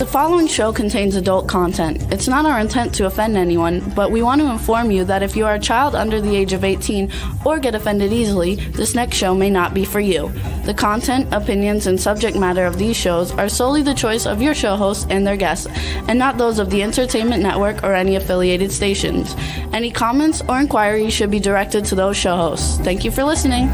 following show contains adult content. It's not our intent to offend anyone, but we want to inform you that if you are a child under the age of 18 or get offended easily, this next show may not be for you. The content, opinions, and subject matter of these shows are solely the choice of your show hosts and their guests, and not those of the Entertainment Network or any affiliated stations. Any comments or inquiries should be directed to those show hosts. Thank you for listening.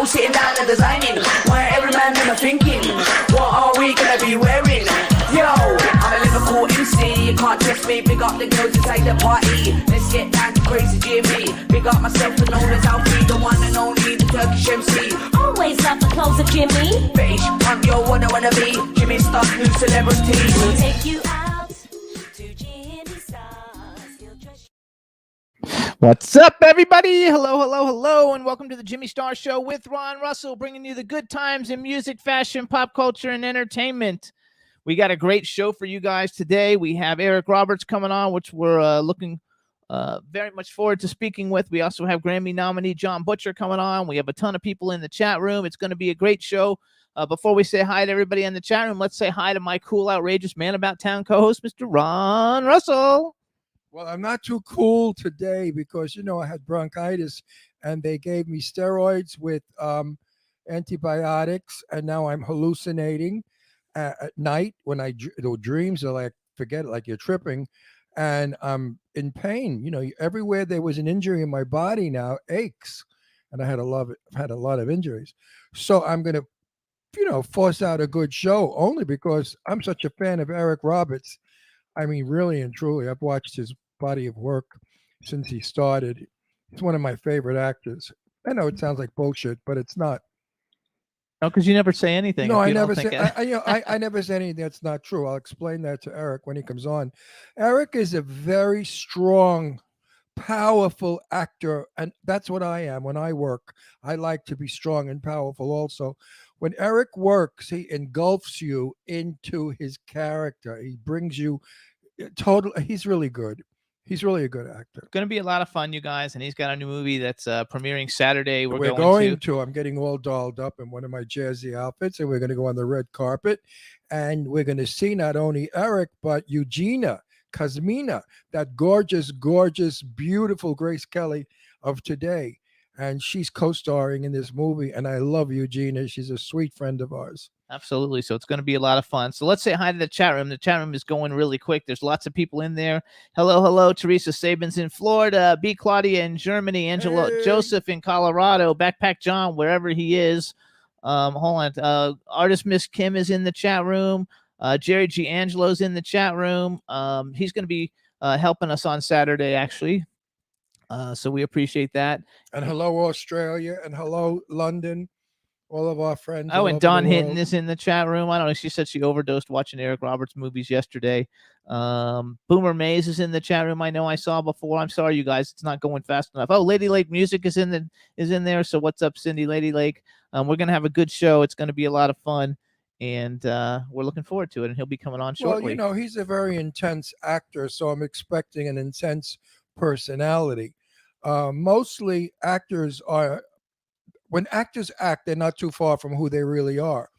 Sitting down and designing, where every man never thinking, what are we gonna be wearing? Yo, I'm a Liverpool MC, you can't trust me, big up the girls inside the party. Let's get down to crazy Jimmy, big up myself and known as Alfie, the one and only, the Turkish MC. Always love the clothes of Jimmy. Bitch, I'm your wanna be, Jimmy Star, new celebrity. We'll take you out to Jimmy Stars. He'll dress. What's up, everybody? Hello, and welcome to the Jimmy Star Show with Ron Russell, bringing you the good times in music, fashion, pop culture, and entertainment. We got a great show for you guys today. We have Eric Roberts coming on, which we're looking very much forward to speaking with. We also have Grammy nominee John Butcher coming on. We have a ton of people in the chat room. It's going to be a great show. Before we say hi to everybody in the chat room, let's say hi to my cool, outrageous man about town co-host, Mr. Ron Russell. Well, I'm not too cool today because, I had bronchitis and they gave me steroids with antibiotics, and now I'm hallucinating at night when the dreams are like, forget it, like you're tripping, and I'm in pain. Everywhere there was an injury in my body now aches, and I had a lot of injuries. So I'm going to, force out a good show only because I'm such a fan of Eric Roberts. I mean, really and truly, I've watched his body of work since he started. He's one of my favorite actors. I know it sounds like bullshit, but it's not. No, because you never say anything. No, I never say. I never say anything that's not true. I'll explain that to Eric when he comes on. Eric is a very strong, powerful actor, and that's what I am. When I work, I like to be strong and powerful also. When Eric works, he engulfs you into his character. He brings you he's really good. He's really a good actor. It's going to be a lot of fun, you guys, and he's got a new movie that's premiering Saturday. We're going to. I'm getting all dolled up in one of my jazzy outfits, and we're going to go on the red carpet, and we're going to see not only Eric, but Eugenia Kazmina, that gorgeous, beautiful Grace Kelly of today. And she's co-starring in this movie, and I love Eugenia. She's a sweet friend of ours. Absolutely. So it's going to be a lot of fun. So let's say hi to the chat room. The chat room is going really quick. There's lots of people in there. Hello. Teresa Sabins in Florida. B. Claudia in Germany. Angela Joseph in Colorado. Backpack John, wherever he is. Hold on. Artist Miss Kim is in the chat room. Jerry G. Angelo's in the chat room. He's going to be helping us on Saturday, actually. So we appreciate that. And hello, Australia, and hello, London, all of our friends. Oh, and Dawn Hinton is in the chat room. I don't know. She said she overdosed watching Eric Roberts movies yesterday. Boomer Mays is in the chat room. I know I saw before. I'm sorry, you guys. It's not going fast enough. Oh, Lady Lake Music is in there. So what's up, Cindy, Lady Lake? We're going to have a good show. It's going to be a lot of fun. And we're looking forward to it. And he'll be coming on shortly. Well, he's a very intense actor, so I'm expecting an intense personality. Mostly actors when actors act, they're not too far from who they really are.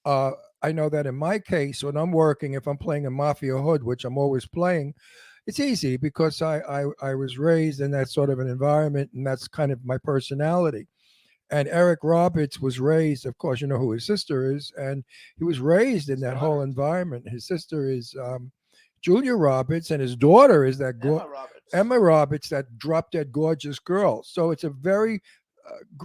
I know that in my case, when I'm working, if I'm playing a mafia hood, which I'm always playing, it's easy because I was raised in that sort of an environment, and that's kind of my personality. And Eric Roberts was raised, of course, you know who his sister is, and he was raised in that whole environment. His sister is Julia Roberts, and his daughter is that Emma Roberts, that drop-dead gorgeous girl. So it's a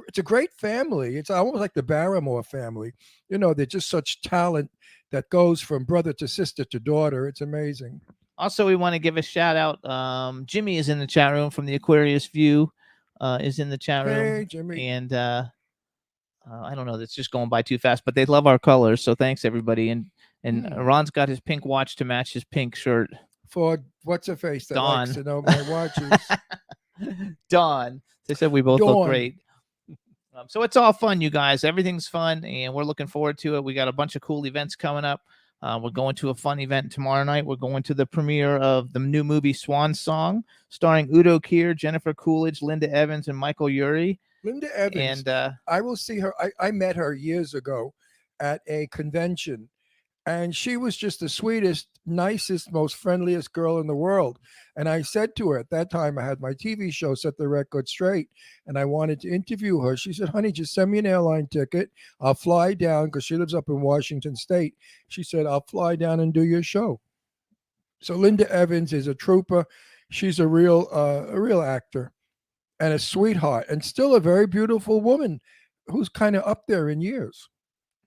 it's a great family. It's almost like the Barrymore family. They're just such talent that goes from brother to sister to daughter. It's amazing. Also, we want to give a shout out. Jimmy is in the chat room from the Aquarius View. Is in the chat room. Hey, Jimmy. And I don't know. It's just going by too fast, but they love our colors. So thanks, everybody. And Ron's got his pink watch to match his pink shirt. For what's her face that Dawn. likes to know my watches. Dawn. They said we both look great. So it's all fun, you guys. Everything's fun, and we're looking forward to it. We got a bunch of cool events coming up. We're going to a fun event tomorrow night. We're going to the premiere of the new movie Swan Song, starring Udo Kier, Jennifer Coolidge, Linda Evans, and Michael Urie. Linda Evans. And I will see her. I met her years ago at a convention, and she was just the sweetest, nicest, most friendliest girl in the world. And I said to her at that time, I had my TV show, Set the Record Straight, and I wanted to interview her. She said, honey, just send me an airline ticket. I'll fly down, because she lives up in Washington State. She said, I'll fly down and do your show. So Linda Evans is a trooper. She's a real actor and a sweetheart, and still a very beautiful woman who's kind of up there in years.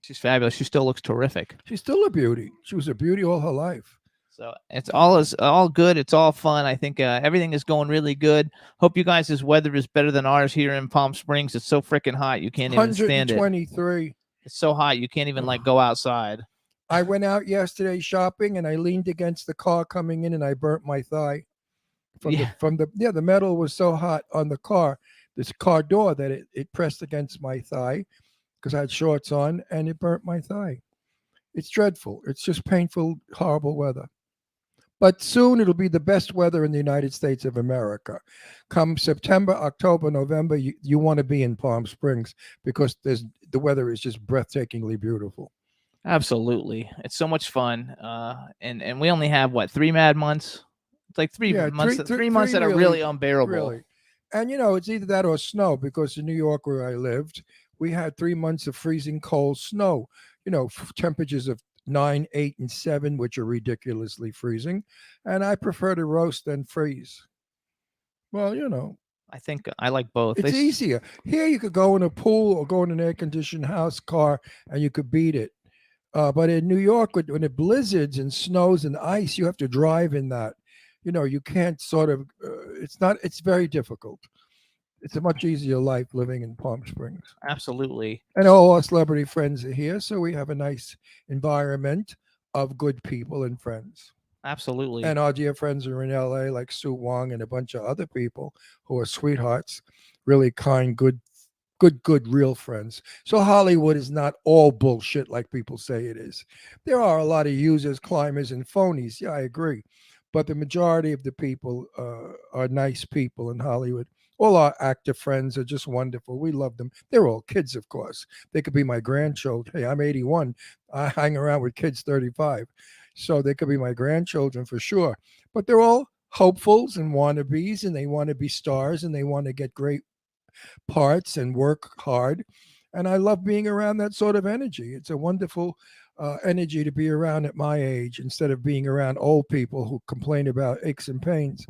she's fabulous. She still looks terrific. She's still a beauty. She was a beauty all her life. So it's all good. It's all fun. I think everything is going really good. Hope you guys' weather is better than ours here in Palm Springs. It's so freaking hot. You can't even stand it. 123. It's so hot. You can't even like go outside. I went out yesterday shopping, and I leaned against the car coming in, and I burnt my thigh. The metal was so hot on the car, this car door, that it pressed against my thigh because I had shorts on, and it burnt my thigh. It's dreadful. It's just painful, horrible weather. But soon it'll be the best weather in the United States of America. Come September, October, November, you want to be in Palm Springs, because the weather is just breathtakingly beautiful. Absolutely. It's so much fun. And we only have 3 mad months. It's like 3 months. Three months that are really unbearable. Really. And it's either that or snow, because in New York, where I lived, we had 3 months of freezing cold snow. Temperatures of 9, 8, and 7, which are ridiculously freezing. And I prefer to roast than freeze. Well, I think I like both. It's easier. Here you could go in a pool or go in an air-conditioned house, car, and you could beat it. But in New York, when it blizzards and snows and ice, you have to drive in that. You can't sort of, it's very difficult. It's a much easier life living in Palm Springs. Absolutely. And all our celebrity friends are here, so we have a nice environment of good people and friends. Absolutely. And our dear friends are in LA, like Sue Wong and a bunch of other people who are sweethearts, really kind, good, real friends. So Hollywood is not all bullshit like people say it is. There are a lot of users, climbers, and phonies. Yeah, I agree. But the majority of the people are nice people in Hollywood. All our actor friends are just wonderful. We love them. They're all kids, of course. They could be my grandchildren. Hey, I'm 81. I hang around with kids 35. So they could be my grandchildren for sure. But they're all hopefuls and wannabes, and they want to be stars, and they want to get great parts and work hard. And I love being around that sort of energy. It's a wonderful energy to be around at my age, instead of being around old people who complain about aches and pains.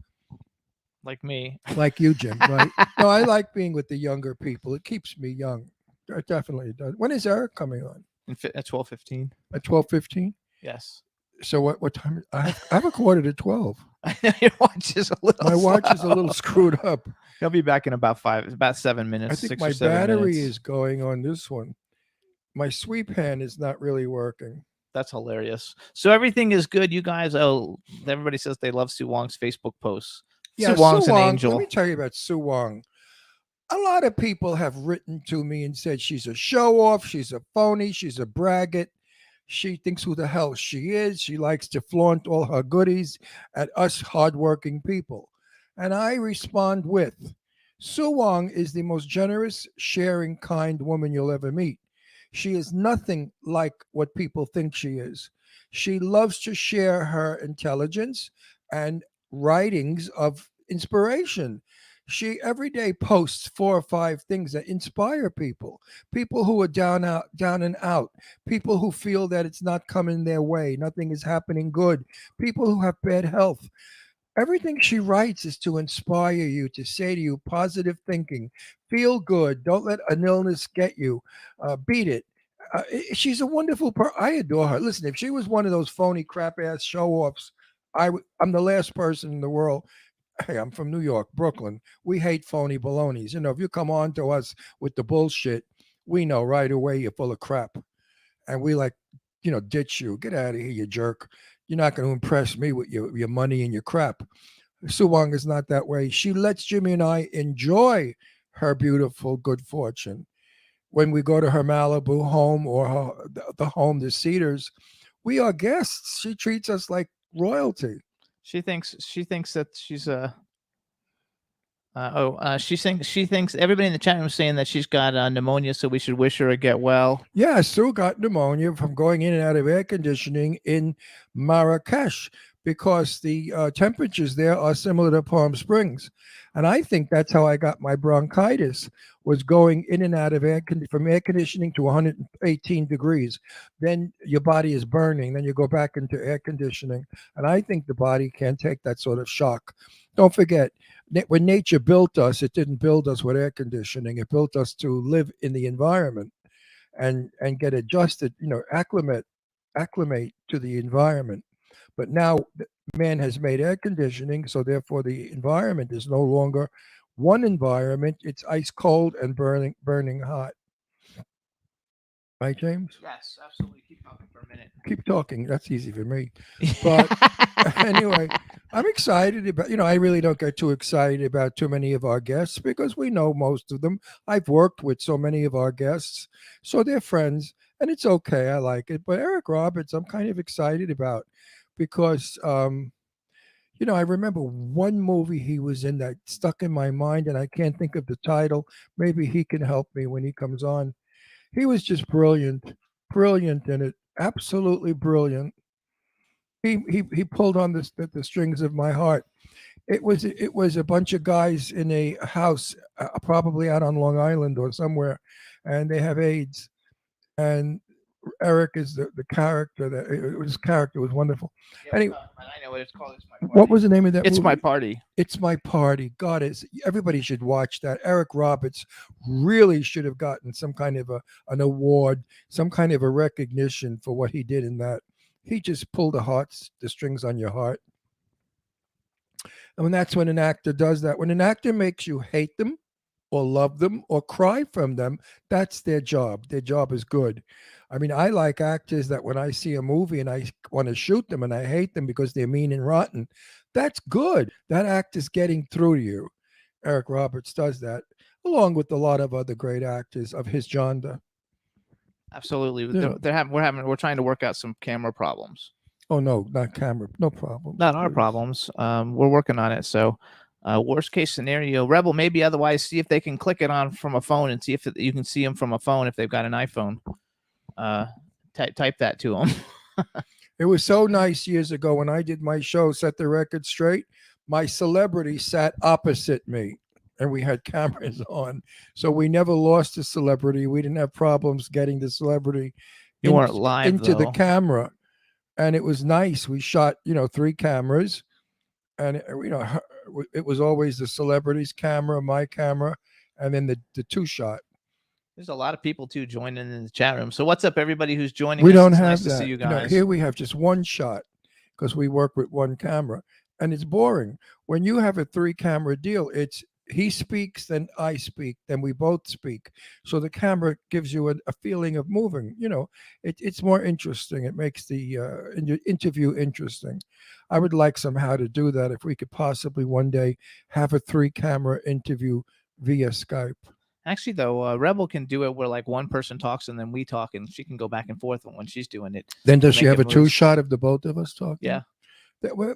Like me. Like you, Jim, right? No, I like being with the younger people. It keeps me young. It definitely does. When is Eric coming on? At 12:15. At 12:15? Yes. So what time? I have a quarter to 12. I know your watch is a little My watch is a slow. little screwed up. He'll be back in about 7 minutes. I think 6 my or 7 battery minutes. is going on this one. My sweep hand is not really working. That's hilarious. So everything is good, you guys. Oh, everybody says they love Sue Wong's Facebook posts. Yeah, Sue Wong's Sue an Wong, angel. Let me tell you about Sue Wong. A lot of people have written to me and said she's a show off, she's a phony, she's a braggart. She thinks who the hell she is. She likes to flaunt all her goodies at us hardworking people. And I respond with, Sue Wong is the most generous, sharing, kind woman you'll ever meet. She is nothing like what people think she is. She loves to share her intelligence and writings of inspiration. She every day posts 4 or 5 things that inspire people who are down and out, people who feel that it's not coming their way, nothing is happening good, people who have bad health. Everything she writes is to inspire you, to say to you, positive thinking, feel good, don't let an illness get you, beat it. She's a wonderful person. I adore her. Listen, if she was one of those phony crap-ass show-offs, I'm the last person in the world. Hey, I'm from New York, Brooklyn. We hate phony balonies. If you come on to us with the bullshit, we know right away you're full of crap. And we ditch you. Get out of here, you jerk. You're not going to impress me with your money and your crap. Sue Wong is not that way. She lets Jimmy and I enjoy her beautiful good fortune. When we go to her Malibu home or the home, the Cedars, We are guests. She treats us like royalty. She thinks that she's she thinks everybody in the chat room is saying that she's got pneumonia, so we should wish her to get well. Yeah, Sue got pneumonia from going in and out of air conditioning in Marrakesh because the temperatures there are similar to Palm Springs. And I think that's how I got my bronchitis, was going in and out of from air conditioning to 118 degrees. Then your body is burning. Then you go back into air conditioning. And I think the body can't take that sort of shock. Don't forget, when nature built us, it didn't build us with air conditioning. It built us to live in the environment and get adjusted, acclimate to the environment. But now man has made air conditioning, so therefore the environment is no longer one environment. It's ice cold and burning hot. Right, James? Yes, absolutely. Keep talking for a minute. Keep talking. That's easy for me. But anyway, I'm excited about, I really don't get too excited about too many of our guests because we know most of them. I've worked with so many of our guests, so they're friends, and it's okay. I like it. But Eric Roberts, I'm kind of excited about because, I remember one movie he was in that stuck in my mind, and I can't think of the title. Maybe he can help me when he comes on. He was just brilliant in it, absolutely brilliant. He pulled on the strings of my heart. It was a bunch of guys in a house, probably out on Long Island or somewhere, and they have AIDS. And Eric is the character. His character was wonderful. Anyway, I know what it's called. It's My Party. What was the name of that It's movie? My Party. It's My Party. God, everybody should watch that. Eric Roberts really should have gotten some kind of an award, some kind of a recognition for what he did in that. He just pulled the strings on your heart. And that's when an actor does that. When an actor makes you hate them or love them or cry from them, that's their job. Their job is good. I mean, I like actors that when I see a movie and I want to shoot them and I hate them because they're mean and rotten, that's good. That actor's getting through to you. Eric Roberts does that, along with a lot of other great actors of his genre. Absolutely. Yeah. We're trying to work out some camera problems. Oh, no, not camera. No problem. Not our problems. We're working on it. So worst case scenario, Rebel, maybe otherwise see if they can click it on from a phone and see if you can see them from a phone if they've got an iPhone. Type that to them. It was so nice years ago when I did my show, Set the Record Straight. My celebrity sat opposite me and we had cameras on. So we never lost a celebrity. We didn't have problems getting the celebrity You weren't live into the though. camera. And it was nice. We shot, 3 cameras. And, it was always the celebrity's camera, my camera, and then the 2-shot. There's a lot of people too joining in the chat room. So what's up, everybody who's joining? We us? don't It's have nice that. to see you guys. Here we have just 1 shot because we work with 1 camera, and it's boring. When you have a 3-camera deal, it's he speaks, then I speak, then we both speak. So the camera gives you a feeling of moving. It's more interesting. It makes the interview interesting. I would like somehow to do that if we could possibly one day have a 3-camera interview via Skype. Actually, though, Rebel can do it where like one person talks and then we talk, and she can go back and forth when she's doing it. Then does she Make have a it more- 2-shot of the both of us talking? Yeah.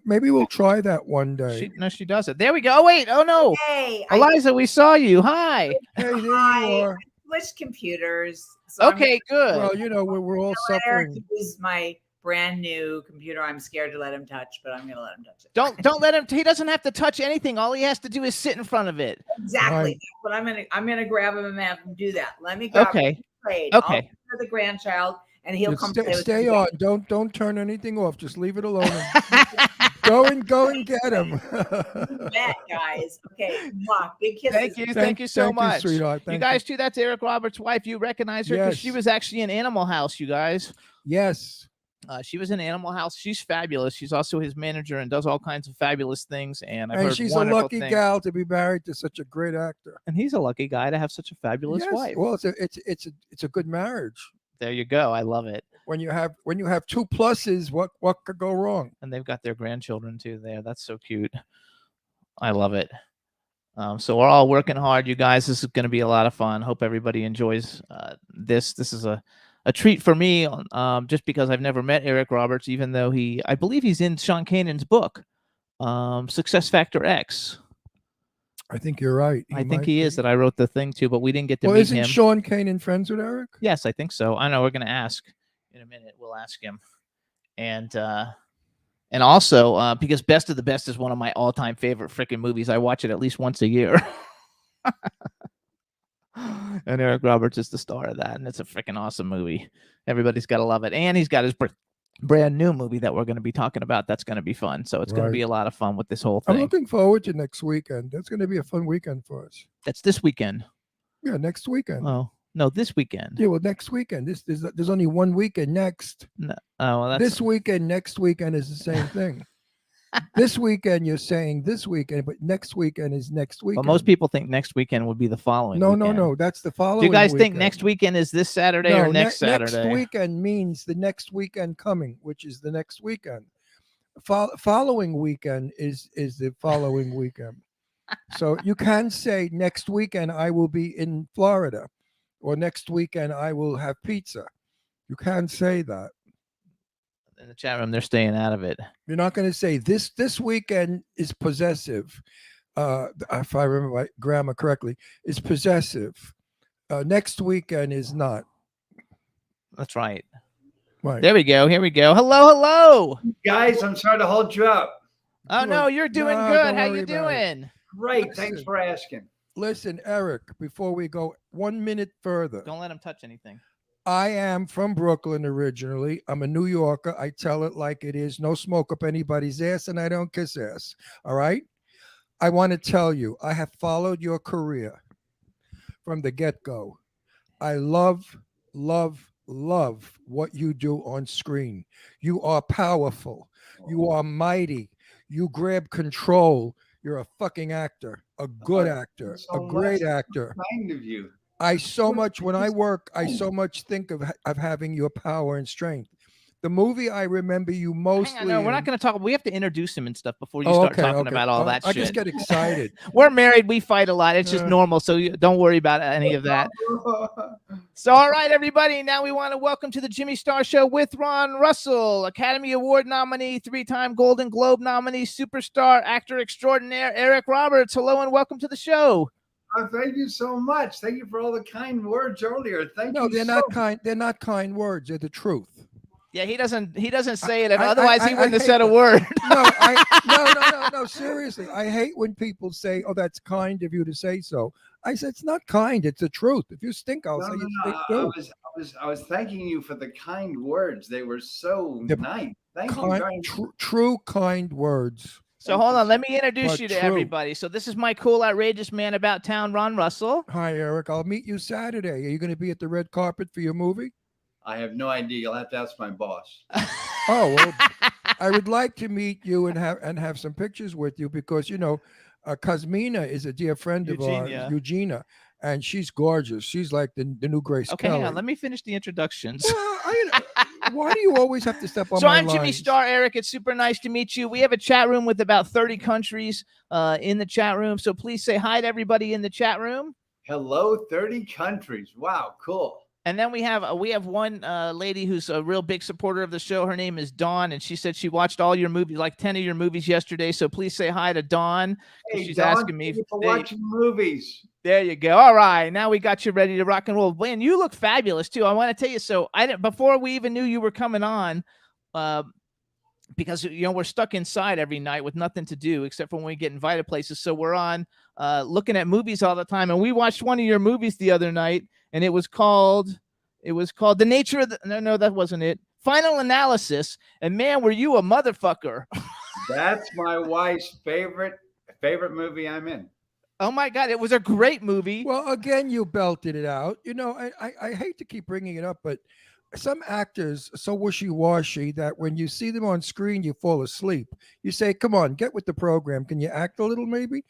Maybe we'll try that one day. She does it. There we go. Oh, wait. Oh no, Hey, Eliza, we saw you. Hi. Hey, there you Hi. are. switched computers. So Okay, good. Well, we're all I'm gonna let Eric suffering. use my brand new computer. I'm scared to let him touch, but I'm gonna let him touch it. Don't let him. He doesn't have to touch anything. All he has to do is sit in front of it. Exactly. Right. But I'm gonna grab him and have him do that. Let me grab Okay. him. Trade. Okay. I'll for the grandchild, and he'll come play with Stay me. on. Don't turn anything off. Just leave it alone. Go and get him. You bet, guys. Okay. Mwah. Big kisses. Thank you so much. sweetheart. You Thank guys too. That's Eric Roberts' wife. You recognize her because she Yes. was actually in Animal House. You guys. Yes. She was in Animal House. She's fabulous. She's also his manager and does all kinds of fabulous things. And I've And heard she's a wonderful lucky things. gal to be married to such a great actor. And he's a lucky guy to have such a fabulous Yes. wife. Well, it's a good marriage. There you go. I love it. When you have 2 pluses, what could go wrong? And they've got their grandchildren too there. That's so cute. I love it. So we're all working hard, you guys. This is going to be a lot of fun. Hope everybody enjoys this. This is a a treat for me, just because I've never met Eric Roberts, even though I believe he's in Sean Kanan's book, Success Factor X. I think you're right. I think he is, that I wrote the thing too, but we didn't get to Well, meet isn't him. Sean Kanan friends with Eric? Yes, I think so. I know we're going to ask in a minute. We'll ask him. And also, because Best of the Best is one of my all-time favorite freaking movies. I watch it at least once a year. And Eric Roberts is the star of that, and it's a freaking awesome movie. Everybody's got to love it. And he's got his brand new movie that we're going to be talking about. That's going to be fun. So it's going to be a lot of fun with this whole thing. I'm looking forward to next weekend. That's going to be a fun weekend for us. That's this weekend. Yeah, next weekend. Oh, no, this weekend. Yeah, well, next weekend. There's only one weekend next. No. Oh, well, that's This weekend, next weekend is the same thing. This weekend, you're saying this weekend, but next weekend is next weekend. Well, most people think next weekend would be the following. No, weekend. no. That's the Do following. you guys think weekend. next weekend is this Saturday or next Saturday? Next weekend means the next weekend coming, which is the next weekend. Following weekend is the following weekend. So you can say next weekend I will be in Florida, or next weekend I will have pizza. You can say that. In the chat room, they're staying out of it. You're not going to say this weekend is possessive. If I remember my grammar correctly, is possessive. Next weekend is not. That's right. Right. There we go. Here we go. Hello. Guys, I'm sorry to hold you up. Oh, no, you're doing No, good. don't How worry you about it. doing? Great. Thanks Listen. for asking. Listen, Eric, before we go 1 minute further, Don't let him touch anything. I am from Brooklyn originally. I'm a New Yorker. I tell it like it is. No smoke up anybody's ass, and I don't kiss ass. All right? I want to tell you, I have followed your career from the get-go. I love what you do on screen. You are powerful. You are mighty. You grab control. You're a fucking actor, a good actor, so a great much. actor. Kind of you. I so much when I work, I so much think of having your power and strength. The movie I remember you mostly. Hang on, no, we're not going to talk. We have to introduce him and stuff before you Oh, start okay, talking okay. about all that I shit. just get excited. We're married. We fight a lot. It's just Uh. normal. So don't worry about any of that. So, all right, everybody. Now we want to welcome to the Jimmy Star Show with Ron Russell, Academy Award nominee, 3-time Golden Globe nominee, superstar, actor extraordinaire, Eric Roberts. Hello and welcome to the show. Thank you so much. Thank you for all the kind words earlier. Thank No, you. they're so not kind. They're not kind words. They're the truth. Yeah, he doesn't say it. I- Otherwise, he I wouldn't have hate said a that. word. No. Seriously, I hate when people say, "Oh, that's kind of you to say so." I said, "It's not kind. It's the truth. If you stink, I'll No, say no, you no. stink too." I was thanking you for the kind words. They were so The nice. Thank you very Kind, much. true, kind words. So hold on. Let me introduce But you to true. everybody. So this is my cool, outrageous man about town, Ron Russell. Hi, Eric. I'll meet you Saturday. Are you going to be at the red carpet for your movie? I have no idea. You'll have to ask my boss. Oh well, I would like to meet you and have some pictures with you because Cosmina is a dear friend of Eugenia. ours, Eugenia, and she's gorgeous. She's like the new Grace Okay, Kelly. hang on. Let me finish the introductions. Why do you always have to step on So my I'm Jimmy lines? Star, Eric. It's super nice to meet you. We have a chat room with about 30 countries in the chat room. So please say hi to everybody in the chat room. Hello, 30 countries. Wow, cool. And then we have one lady who's a real big supporter of the show. Her name is Dawn, and she said she watched all your movies, like 10 of your movies yesterday. So please say hi to Dawn. Hey, She's Dawn, asking me thank you for there- watching movies. There you go. All right, now we got you ready to rock and roll. Man, you look fabulous too. I want to tell you. So before we even knew you were coming on, because we're stuck inside every night with nothing to do except for when we get invited places. So we're on looking at movies all the time, and we watched one of your movies the other night, and it was called The Nature of the. No, that wasn't it. Final Analysis. And man, were you a motherfucker? That's my wife's favorite movie I'm in. Oh my God, it was a great movie. Well, again, you belted it out. I hate to keep bringing it up, but some actors are so wishy-washy that when you see them on screen, you fall asleep. You say, "Come on, get with the program. Can you act a little, maybe?"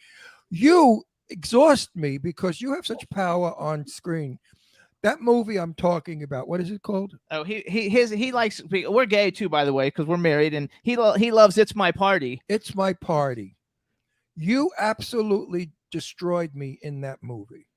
You exhaust me because you have such power on screen. That movie I'm talking about, what is it called? Oh, he likes. We're gay too, by the way, because we're married, and he loves It's My Party. It's My Party. You absolutely destroyed me in that movie.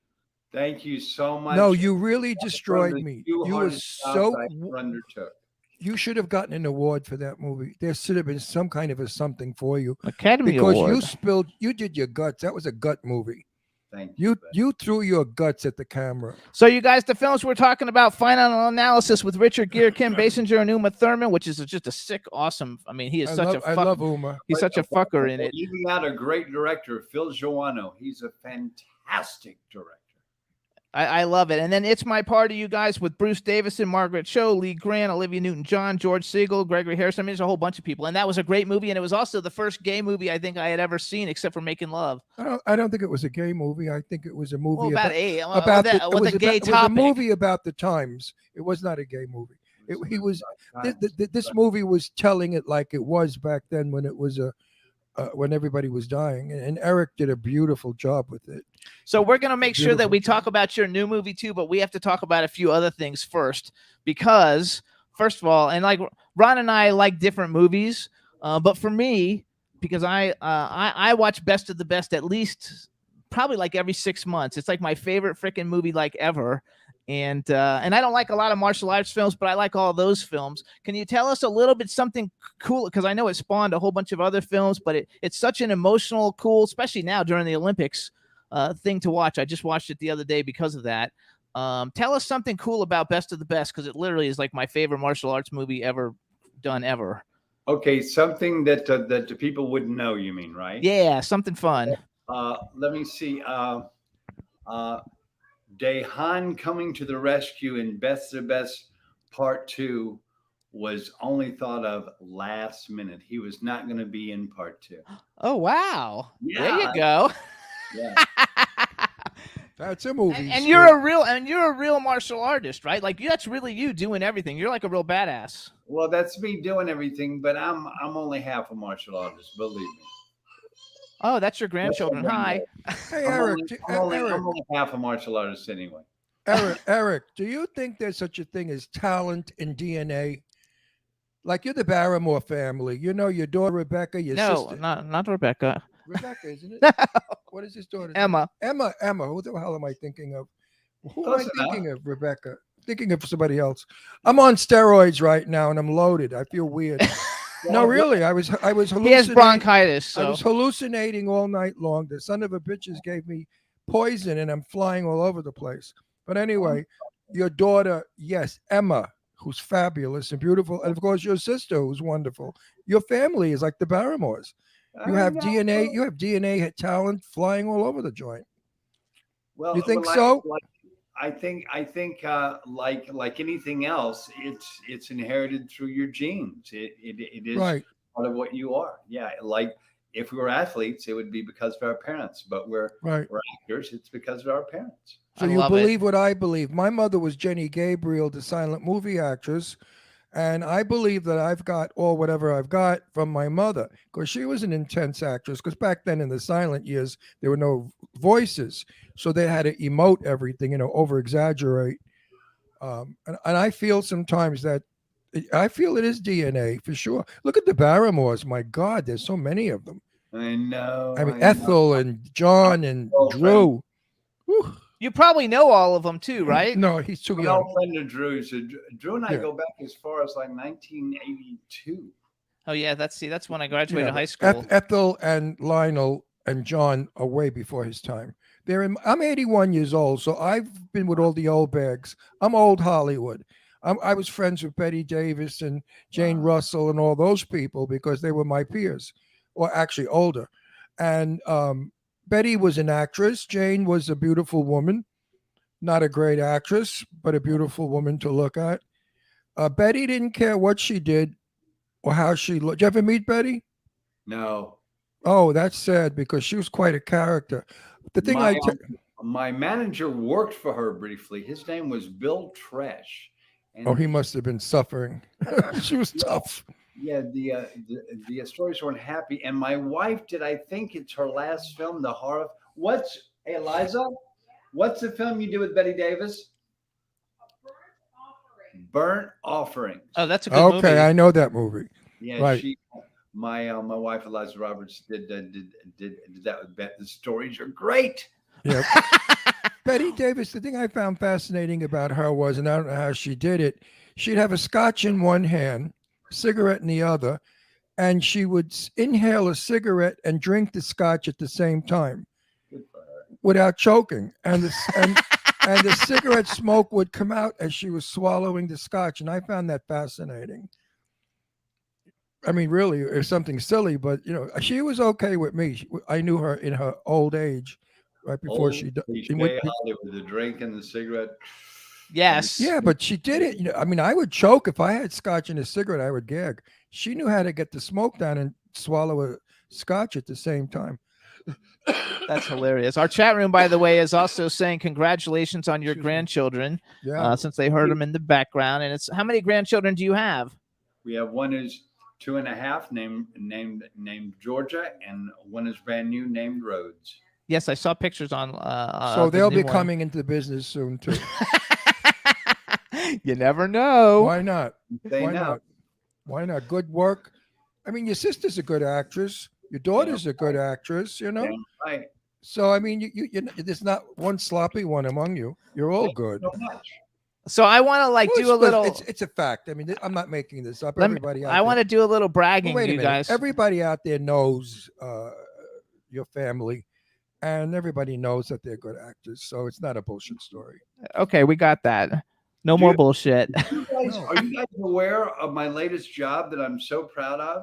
Thank you so much. No, you really One of destroyed the me. few You were hardest jobs so. I ever undertook. You should have gotten an award for that movie. There should have been some kind of a something for you Academy because Award. you did your guts. That was a gut movie. Thank you. You threw your guts at the camera. So, you guys, the films we're talking about: Final Analysis with Richard Gere, Kim Basinger, and Uma Thurman, which is just a sick, awesome. I mean, he is I love Uma. He's such a fucker in it. Leaving out a great director, Phil Joannou. He's a fantastic director. I love it. And then It's My Party, you guys, with Bruce Davison, Margaret Cho, Lee Grant, Olivia Newton-John, George Siegel, Gregory Harrison. I mean, there's a whole bunch of people. And that was a great movie. And it was also the first gay movie I think I had ever seen, except for Making Love. I don't think it was a gay movie. I think it was a movie Well, about the gay it was topic. a movie about the times. It was not a gay movie. This movie was telling it like it was back then when it was when everybody was dying, and Eric did a beautiful job with it. So we're going to make sure that we talk about your new movie too, but we have to talk about a few other things first, because first of all, and like Ron and I like different movies, but for me, because I watch Best of the Best at least probably like every 6 months. It's like my favorite freaking movie like ever. And I don't like a lot of martial arts films, but I like all those films. Can you tell us a little bit something cool? Because I know it spawned a whole bunch of other films, but it's such an emotional, cool, especially now during the Olympics, thing to watch. I just watched it the other day because of that. Tell us something cool about Best of the Best, because it literally is like my favorite martial arts movie ever done ever. Okay, something that the people wouldn't know. You mean, right? Yeah, something fun. Let me see. Dehan coming to the rescue in Best of the Best Part 2 was only thought of last minute. He was not going to be in Part 2. Oh wow! Yeah. There you go. Yeah. That's a movie. And you're a real martial artist, right? Like that's really you doing everything. You're like a real badass. Well, that's me doing everything, but I'm only half a martial artist. Believe me. Oh, that's your grandchildren. Hi. Hey, Eric. I'm only half a martial artist anyway. Eric, do you think there's such a thing as talent in DNA? Like you're the Barrymore family. You know your daughter Rebecca, your sister. No, not Rebecca. Rebecca, isn't it? What is his daughter? Emma. Emma. Who the hell am I thinking of? Who Close am I enough. thinking of? Rebecca. Thinking of somebody else. I'm on steroids right now and I'm loaded. I feel weird. No, really. I was hallucinating. He has bronchitis. I So was hallucinating all night long. The son of a bitches gave me poison and I'm flying all over the place. But anyway, your daughter, yes, Emma, who's fabulous and beautiful. And of course, your sister, who's wonderful. Your family is like the Barrymores. You have DNA. You have DNA talent flying all over the joint. Well, You think so? I think like anything else, it's inherited through your genes. It is Right. part of what you are. Yeah, like if we were athletes, it would be because of our parents. But we're Right. actors. It's because of our parents. So I you love it. believe what I believe. My mother was Jenny Gabriel, the silent movie actress. And I believe that I've got all whatever I've got from my mother, because she was an intense actress. Because back then in the silent years, there were no voices. So they had to emote everything, over exaggerate. And I feel sometimes that I feel it is DNA for sure. Look at the Barrymores. My God, there's so many of them. I know. I mean, know. Ethel and John and Oh, Drew. Whew. you probably know all of them too, right? No, he's too An young. old friend of Drew's. Drew and I Yeah. go back as far as like 1982. Oh yeah, that's when I graduated Yeah, high school. Ethel and Lionel and John are way before his time. I'm 81 years old, so I've been with all the old bags. I'm old Hollywood. I was friends with Betty Davis and Jane Russell and all those people because they were my peers, or actually older. And Betty was an actress. Jane was a beautiful woman, not a great actress, but a beautiful woman to look at. Betty didn't care what she did or how she looked. Did you ever meet Betty? No. Oh, that's sad because she was quite a character. The thing My manager worked for her briefly. His name was Bill Tresh. And oh, he must have been suffering. She was tough. yeah, the stories weren't happy. And my wife did, I think it's her last film, the horror. Hey, Eliza, what's the film you did with Betty Davis? Burnt Offering. Oh, that's a good movie. Okay, I know that movie. Yeah, Right. my wife Eliza Roberts did that with Beth. The stories are great. Yeah. Betty Davis, the thing I found fascinating about her was, and I don't know how she did it, she'd have a scotch in one hand, cigarette in the other, and she would inhale a cigarette and drink the scotch at the same time without choking. And the cigarette smoke would come out as she was swallowing the scotch. And I found that fascinating. I mean, really, it's something silly, but she was okay with me. I knew her in her old age, right before she died. With the drink and the cigarette. Yes. Yeah, but she did it. I mean, I would choke if I had scotch and a cigarette. I would gag. She knew how to get the smoke down and swallow a scotch at the same time. That's hilarious. Our chat room, by the way, is also saying congratulations on your grandchildren. Yeah. Since they heard them in the background. And it's how many grandchildren do you have? We have one who's 2.5 named Georgia, and one is brand new named Rhodes. Yes, I saw pictures on. So they'll be coming into the business soon too. You never know. Why not? Why not? Why not? Good work. I mean, your sister's a good actress. Your daughter's a good actress. Right. So I mean, you there's not one sloppy one among you. You're all good. So much. So I want to do a little. It's a fact. I mean, I'm not making this up. I want to do a little bragging, wait a you minute. guys. Everybody out there knows your family, and everybody knows that they're good actors. So it's not a bullshit story. Okay, we got that. No more bullshit. Are you guys aware of my latest job that I'm so proud of?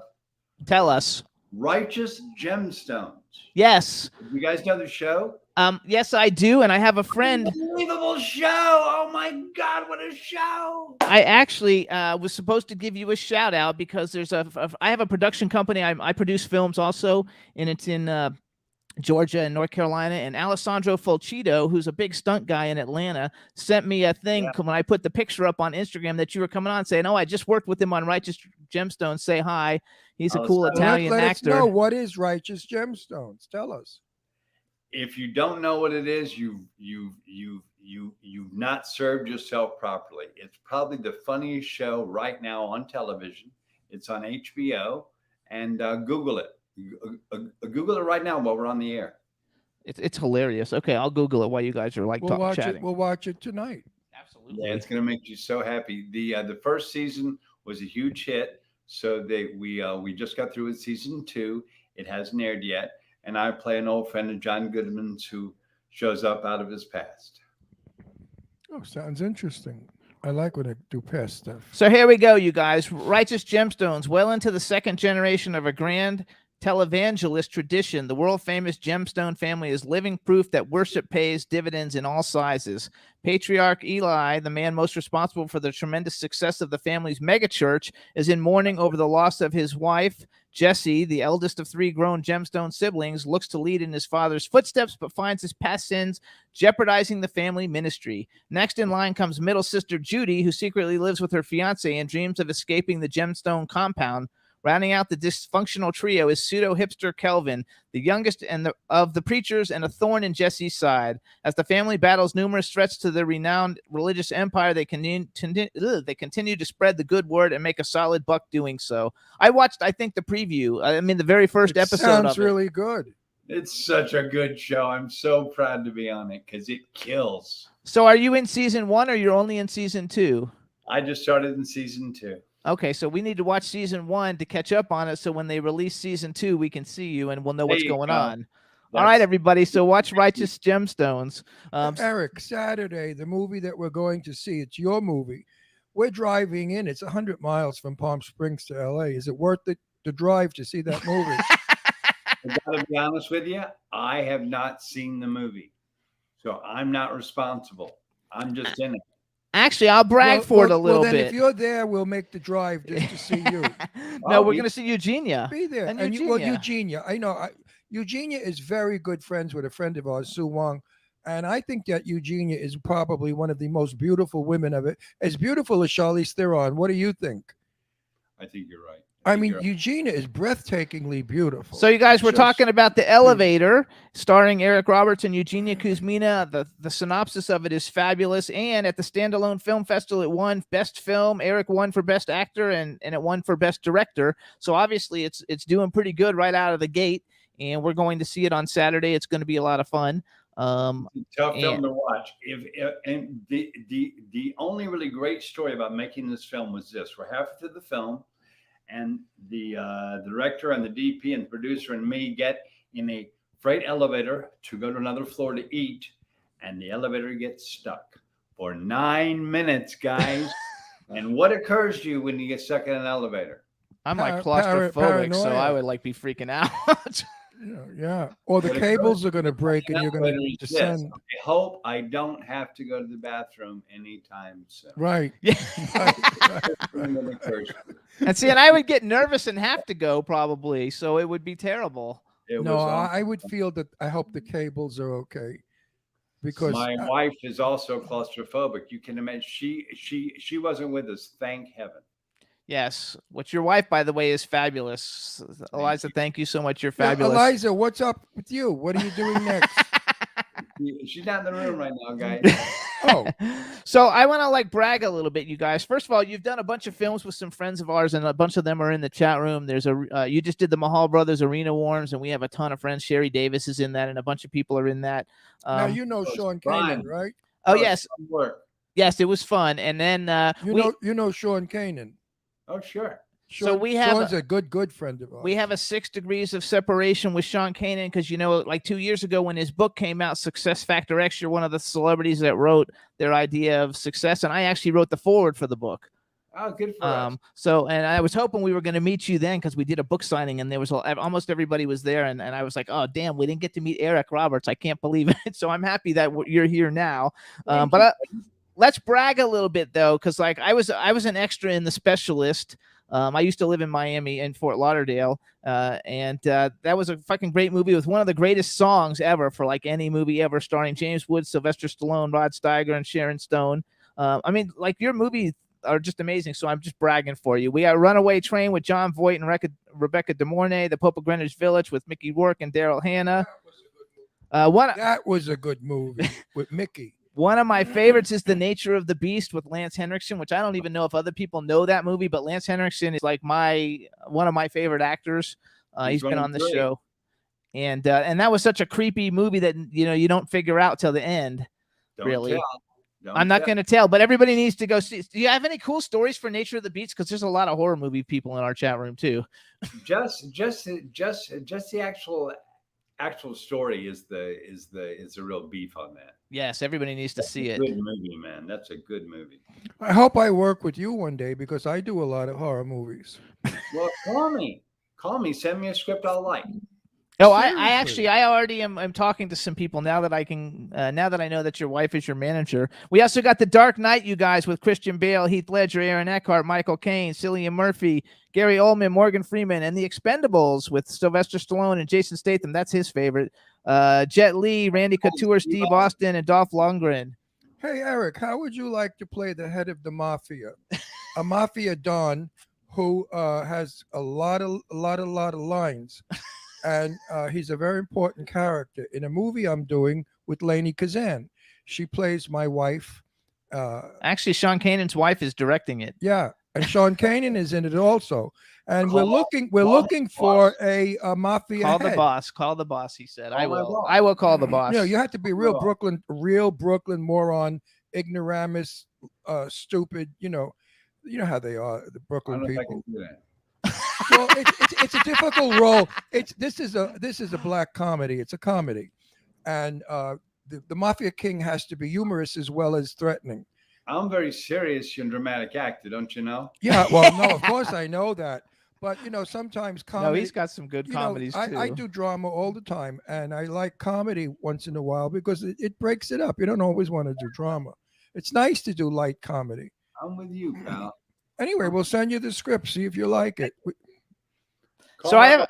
Tell us. Righteous Gemstones. Yes. You guys know the show? Yes, I do, and I have a friend. Unbelievable show! Oh my God, what a show! I actually was supposed to give you a shout out because I have a production company. I produce films also, and it's in Georgia and North Carolina. And Alessandro Fulcito, who's a big stunt guy in Atlanta, sent me a thing when I put the picture up on Instagram that you were coming on, saying, "Oh, I just worked with him on Righteous Gemstones. Say hi. He's a cool Italian let actor." Us know what is Righteous Gemstones. Tell us. If you don't know what it is, you've not served yourself properly. It's probably the funniest show right now on television. It's on HBO, and Google it. Google it right now while we're on the air. It's hilarious. Okay, I'll Google it while you guys are chatting. We'll watch it tonight. Absolutely. Yeah, it's going to make you so happy. The first season was a huge hit, so we just got through with season 2. It hasn't aired yet. And I play an old friend of John Goodman's who shows up out of his past. Oh, sounds interesting. I like when I do past stuff. So here we go, you guys. Righteous Gemstones, well into the second generation of a grand televangelist tradition, the world-famous Gemstone family is living proof that worship pays dividends in all sizes. Patriarch Eli, the man most responsible for the tremendous success of the family's megachurch, is in mourning over the loss of his wife. Jesse, the eldest of 3 grown Gemstone siblings, looks to lead in his father's footsteps, but finds his past sins jeopardizing the family ministry. Next in line comes middle sister Judy, who secretly lives with her fiancé and dreams of escaping the Gemstone compound. Rounding out the dysfunctional trio is pseudo-hipster Kelvin, the youngest of the preachers and a thorn in Jesse's side. As the family battles numerous threats to the renowned religious empire, they continue to spread the good word and make a solid buck doing so. I watched, I think, the preview. I mean, the very first episode of it. Sounds really good. It's such a good show. I'm so proud to be on it because it kills. So are you in season 1 or you're only in season 2? I just started in season 2. Okay, so we need to watch season 1 to catch up on it. So when they release season 2, we can see you and we'll know what's going on. All right, everybody. So watch Righteous Gemstones. Eric, Saturday, the movie that we're going to see, it's your movie. We're driving in. It's 100 miles from Palm Springs to LA. Is it worth it to drive to see that movie? I gotta be honest with you. I have not seen the movie. So I'm not responsible. I'm just in it. Actually, I'll brag for it a little then bit. If you're there, we'll make the drive just to see you. No, we're going to see Eugenia. Be there. And Eugenia. I know. Eugenia is very good friends with a friend of ours, Sue Wong. And I think that Eugenia is probably one of the most beautiful women of it. As beautiful as Charlize Theron. What do you think? I think you're right. I mean, Eugenia is breathtakingly beautiful. So you guys were talking about The Elevator, starring Eric Roberts and Eugenia Kuzmina. The synopsis of it is fabulous. And at the Standalone Film Festival, it won Best Film. Eric won for Best Actor, and it won for Best Director. So obviously it's doing pretty good right out of the gate. And we're going to see it on Saturday. It's going to be a lot of fun. It's a tough film and- to watch. And the only really great story about making this film was this: we're halfway through the film, and the director and the DP and the producer and me get in a freight elevator to go to another floor to eat, and the elevator gets stuck for 9 minutes, guys. And what occurs to you when you get stuck in an elevator? I'm like Para- claustrophobic, so I paranoia. would like be freaking out. Yeah. Or the But it cables are going to break and you're going Elevator to is this. descend. I hope I don't have to go to the bathroom anytime soon. Right. Yeah. And then it occurs to me. And see, and I would get nervous and have to go probably, so it would be terrible. It No, was I would feel that I hope the cables are okay. Because my wife is also claustrophobic. You can imagine she wasn't with us, thank heaven. Yes, which your wife, by the way, is fabulous. Eliza, thank you so much. You're Yeah, fabulous. Eliza, what's up with you? What are you doing next? She's not in the room right now, guys. Oh, So I want to like brag a little bit, you guys. First of all, you've done a bunch of films with some friends of ours, and a bunch of them are in the chat room. There's you just did the Mahal Brothers Arena Wars, and we have a ton of friends. Sherry Davis is in that, and a bunch of people are in that. now you know it's Sean fine. Kanan, right? Oh it's yes, fun work. yes, it was fun. And then You know Sean Kanan. Oh, sure. So we have- Sean's a good friend of ours. we have a 6 degrees of separation with Sean Kanan because, you know, like 2 years ago when his book came out, Success Factor X, you're one of the celebrities that wrote their idea of success. And I actually wrote the foreword for the book. Oh, good for us. So, and I was hoping we were going to meet you then because we did a book signing and there was almost everybody was there. And I was like, oh, damn, we didn't get to meet Eric Roberts. I can't believe it. So I'm happy that you're here now. Let's brag a little bit though, because like I was an extra in The Specialist. I used to live in Miami in Fort Lauderdale, and that was a fucking great movie with one of the greatest songs ever for like any movie ever, starring James Woods, Sylvester Stallone, Rod Steiger, and Sharon Stone. I mean, like your movies are just amazing, so I'm just bragging for you. We got Runaway Train with John Voight and Rebecca De Mornay, The Pope of Greenwich Village with Mickey Rourke and Daryl Hannah. That was a good movie with Mickey. One of my favorites is The Nature of the Beast with Lance Henriksen, which I don't even know if other people know that movie, but Lance Henriksen is like one of my favorite actors. He's been on the great. show. And that was such a creepy movie that, you know, you don't figure out till the end. Don't really. tell. Don't I'm not tell. going to tell, but everybody needs to go see. Do you have any cool stories for Nature of the Beast? Because there's a lot of horror movie people in our chat room too. Just the actual story is the real beef on that. Yes, everybody needs to see it. Good movie, man. That's a good movie. I hope I work with you one day because I do a lot of horror movies. Well, call me. Send me a script I'll like. Oh, Seriously. I already am talking to some people now that I can, now that I know that your wife is your manager. We also got The Dark Knight, you guys, with Christian Bale, Heath Ledger, Aaron Eckhart, Michael Caine, Cillian Murphy, Gary Oldman, Morgan Freeman, and The Expendables with Sylvester Stallone and Jason Statham. That's his favorite. Jet Li, Randy Couture, Steve Austin, and Dolph Lundgren. Hey, Eric, how would you like to play the head of the mafia? A mafia don who has a lot of lines. And he's a very important character in a movie I'm doing with Lainey Kazan. She plays my wife. Actually, Sean Kanan's wife is directing it. Yeah, and Sean Kanan is in it also. And we're Call looking for a mafia Call head. the boss, he said. Call I my will. boss. I will call the boss. You know, you have to be real Well. Brooklyn moron, ignoramus, stupid. You know how they are, the I Brooklyn don't know if I people. can do that. Well, it's a difficult role. This is a black comedy. It's a comedy, and the mafia king has to be humorous as well as threatening. I'm very serious and dramatic actor, don't you know? Yeah, well, no, of course I know that, but sometimes comedy. No, he's got some good comedies too. I do drama all the time, and I like comedy once in a while because it breaks it up. You don't always want to do drama. It's nice to do light comedy. I'm with you, pal. Anyway, we'll send you the script. See if you like it. So I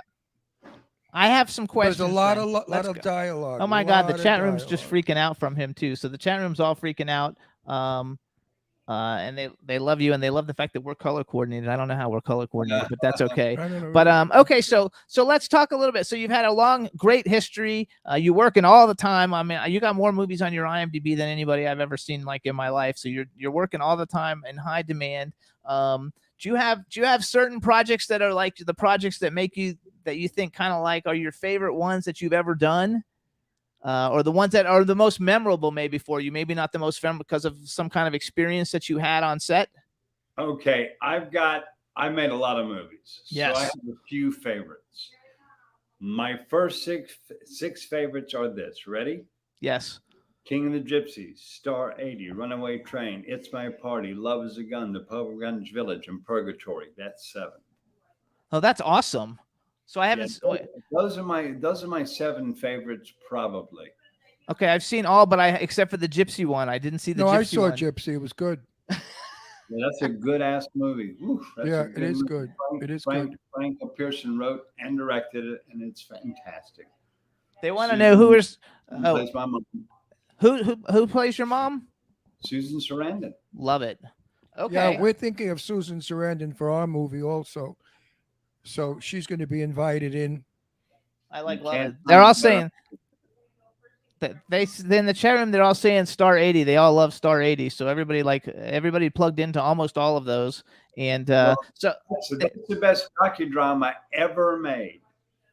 have some questions. There's a lot then. of Let's lot go. of dialogue. Oh my God, the lot of chat room's just dialogue. freaking out from him too. So the chat room's all freaking out. And they love you and they love the fact that we're color coordinated. I don't know how we're color coordinated, but that's okay. I don't know. But okay, so let's talk a little bit. So you've had a long, great history. You're working all the time. I mean, you got more movies on your IMDb than anybody I've ever seen like in my life. So you're working all the time in high demand. Do you have certain projects that are like the projects that you think kind of like are your favorite ones that you've ever done? or the ones that are the most memorable maybe for you? Maybe not the most memorable because of some kind of experience that you had on set. Okay, I made a lot of movies. Yes. So I have a few favorites. My first six favorites are this. Ready? Yes. King of the Gypsies, Star 80, Runaway Train, It's My Party, Love is a Gun, The Pope of Greenwich Village, and Purgatory. That's 7. Oh, that's awesome. So I haven't. Those are my 7 favorites, probably. Okay, I've seen all, but except for the Gypsy one, I didn't see the. No, Gypsy I saw one. Gypsy. It was good. Yeah, that's a good ass movie. Oof, that's Yeah, a it is movie. good. It is Frank, good. Frank Pearson wrote and directed it, and it's fantastic. They want to know who is. Oh, Plays my mom, who plays your mom? Susan Sarandon. Love it. Okay. Yeah, we're thinking of Susan Sarandon for our movie also. So she's going to be invited in. I like You love can't it. They're all find saying better. that in the chat room they're all saying Star 80. They all love Star 80. So everybody plugged into almost all of those. And Well, so That's the best docudrama ever made,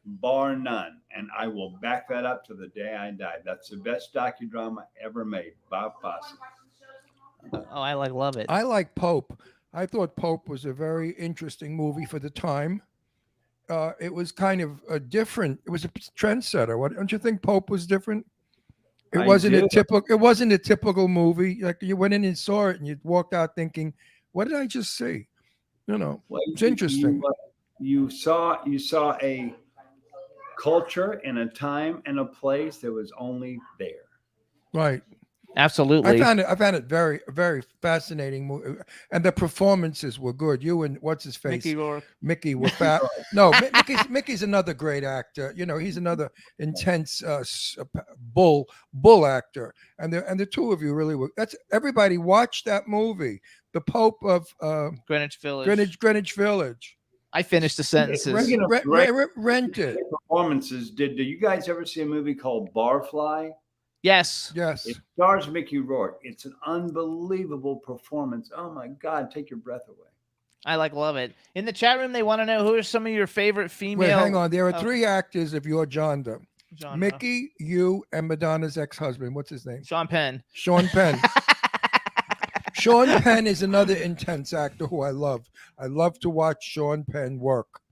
bar none. And I will back that up to the day I die. That's the best docudrama ever made. Bob Fosse. I love it. I like Pope. I thought Pope was a very interesting movie for the time. It was kind of a different. It was a trendsetter. What don't you think? Pope was different. It I wasn't a do. typical. It wasn't a typical movie. Like you went in and saw it, and you walked out thinking, "What did I just see?" You know, Well, it's interesting. You saw a culture in a time and a place that was only there. Right. Absolutely. I found it very, very fascinating movie, and the performances were good. You and what's his face, Mickey Rourke. Mickey were fat. No, Mickey's another great actor. You know, he's another intense bull actor, and the two of you really were. That's everybody watch that movie, The Pope of Greenwich Village. Greenwich Village. I finished the sentences. Speaking of great Rent it. performances, did you guys ever see a movie called Barfly? Yes. Yes. It stars Mickey Rourke. It's an unbelievable performance. Oh my God, take your breath away. I love it. In the chat room, they want to know who are some of your favorite female. Wait, hang on. There are Oh. 3 actors of your genre: genre. Mickey, you, and Madonna's ex-husband. What's his name? Sean Penn. Sean Penn. Sean Penn is another intense actor who I love. I love to watch Sean Penn work.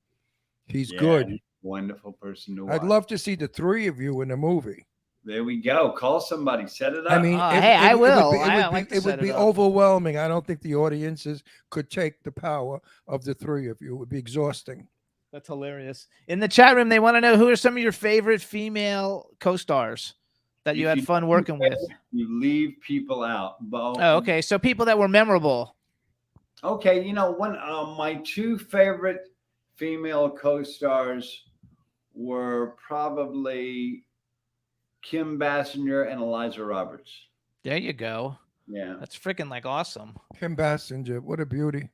He's Yeah, good. he's a wonderful person to watch. I'd love to see the 3 of you in a movie. There we go. Call somebody. Set it up. I mean, hey, I will. I like to it would set be it up. overwhelming. I don't think the audiences could take the power of the 3 of you. It would be exhausting. That's hilarious. In the chat room, they want to know who are some of your favorite female co-stars that you If had you fun do working with. You leave people out. Oh, okay. So people that were memorable. Okay, my 2 favorite female co-stars were probably Kim Basinger and Eliza Roberts. There you go. Yeah. That's freaking awesome. Kim Basinger, what a beauty.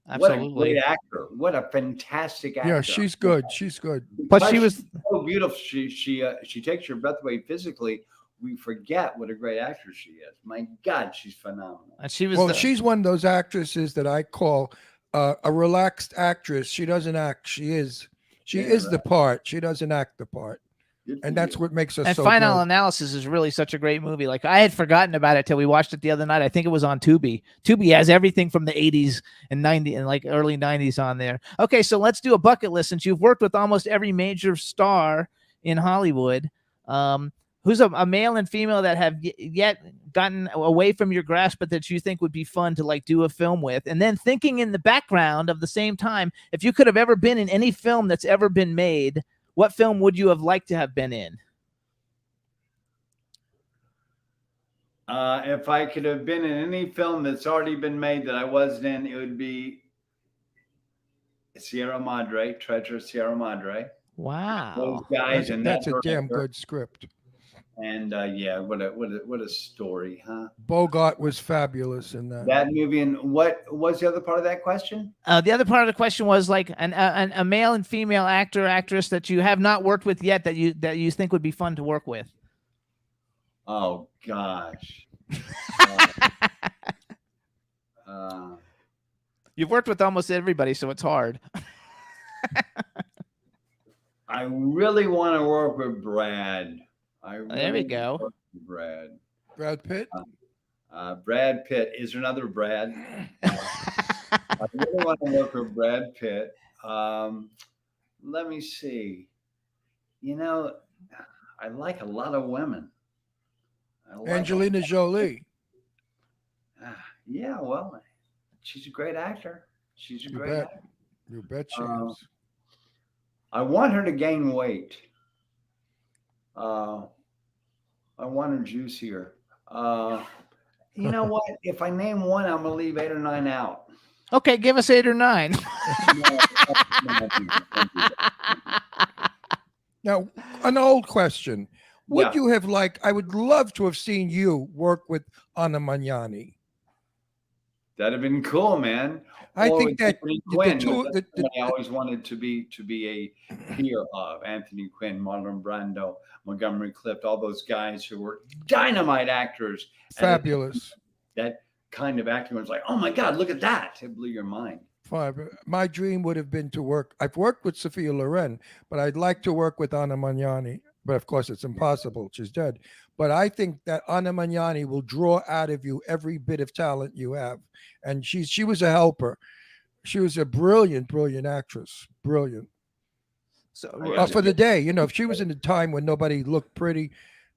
What a Absolutely. great actor. What a fantastic actor. Yeah, she's good. She's good. But Because she was- she's so beautiful. She takes your breath away physically. We forget what a great actress she is. My God, she's phenomenal. And she was. Well, she's one of those actresses that I call a relaxed actress. She doesn't act. She is the part. She doesn't act the part. Good And for that's you. what makes her And so Final good. Analysis is really such a great movie. Like I had forgotten about it till we watched it the other night. I think it was on Tubi. Tubi has everything from the 80s and 90s and early 90s on there. Okay, so let's do a bucket list. Since you've worked with almost every major star in Hollywood, who's a male and female that have yet gotten away from your grasp, but that you think would be fun to do a film with? And then thinking in the background of the same time, if you could have ever been in any film that's ever been made, what film would you have liked to have been in? If I could have been in any film that's already been made that I wasn't in, it would be Sierra Madre, Treasure of Sierra Madre. Wow. Those guys and That's that a damn director. good script. And yeah, what a story, huh? Bogart was fabulous in that. That movie. And what was the other part of that question? The other part of the question was a male and female actor, actress that you have not worked with yet that you think would be fun to work with. Oh gosh. You've worked with almost everybody, so it's hard. I really want to work with Brad. I There we really go. work with Brad. Brad Pitt. Brad Pitt. Is there another Brad? I really want to work with Brad Pitt. Let me see. You know, I like a lot of women. I like Angelina Jolie. yeah, well, she's a great actor. She's a You great bet. actor. You bet she Uh, is. I want her to gain weight. I want her juicier. You know what? If I name one, I'm gonna leave 8 or 9 out. Okay, give us 8 or 9. Now, an old question. Would Yeah. you have liked, I would love to have seen you work with Anna Magnani. That'd have been cool, man. I Or think with that Anthony the Quinn two, was the, someone I always wanted to be a peer of. Anthony Quinn, Marlon Brando, Montgomery Clift, all those guys who were dynamite actors. And fabulous. that kind of acting was like, oh my God, look at that. It blew your mind. My dream would have been to work. I've worked with Sophia Loren, but I'd like to work with Anna Magnani. But of course, it's impossible. She's dead. But I think that Anna Magnani will draw out of you every bit of talent you have. And she was a helper. She was a brilliant, brilliant actress. Brilliant. So For the day, if she was in a time when nobody looked pretty,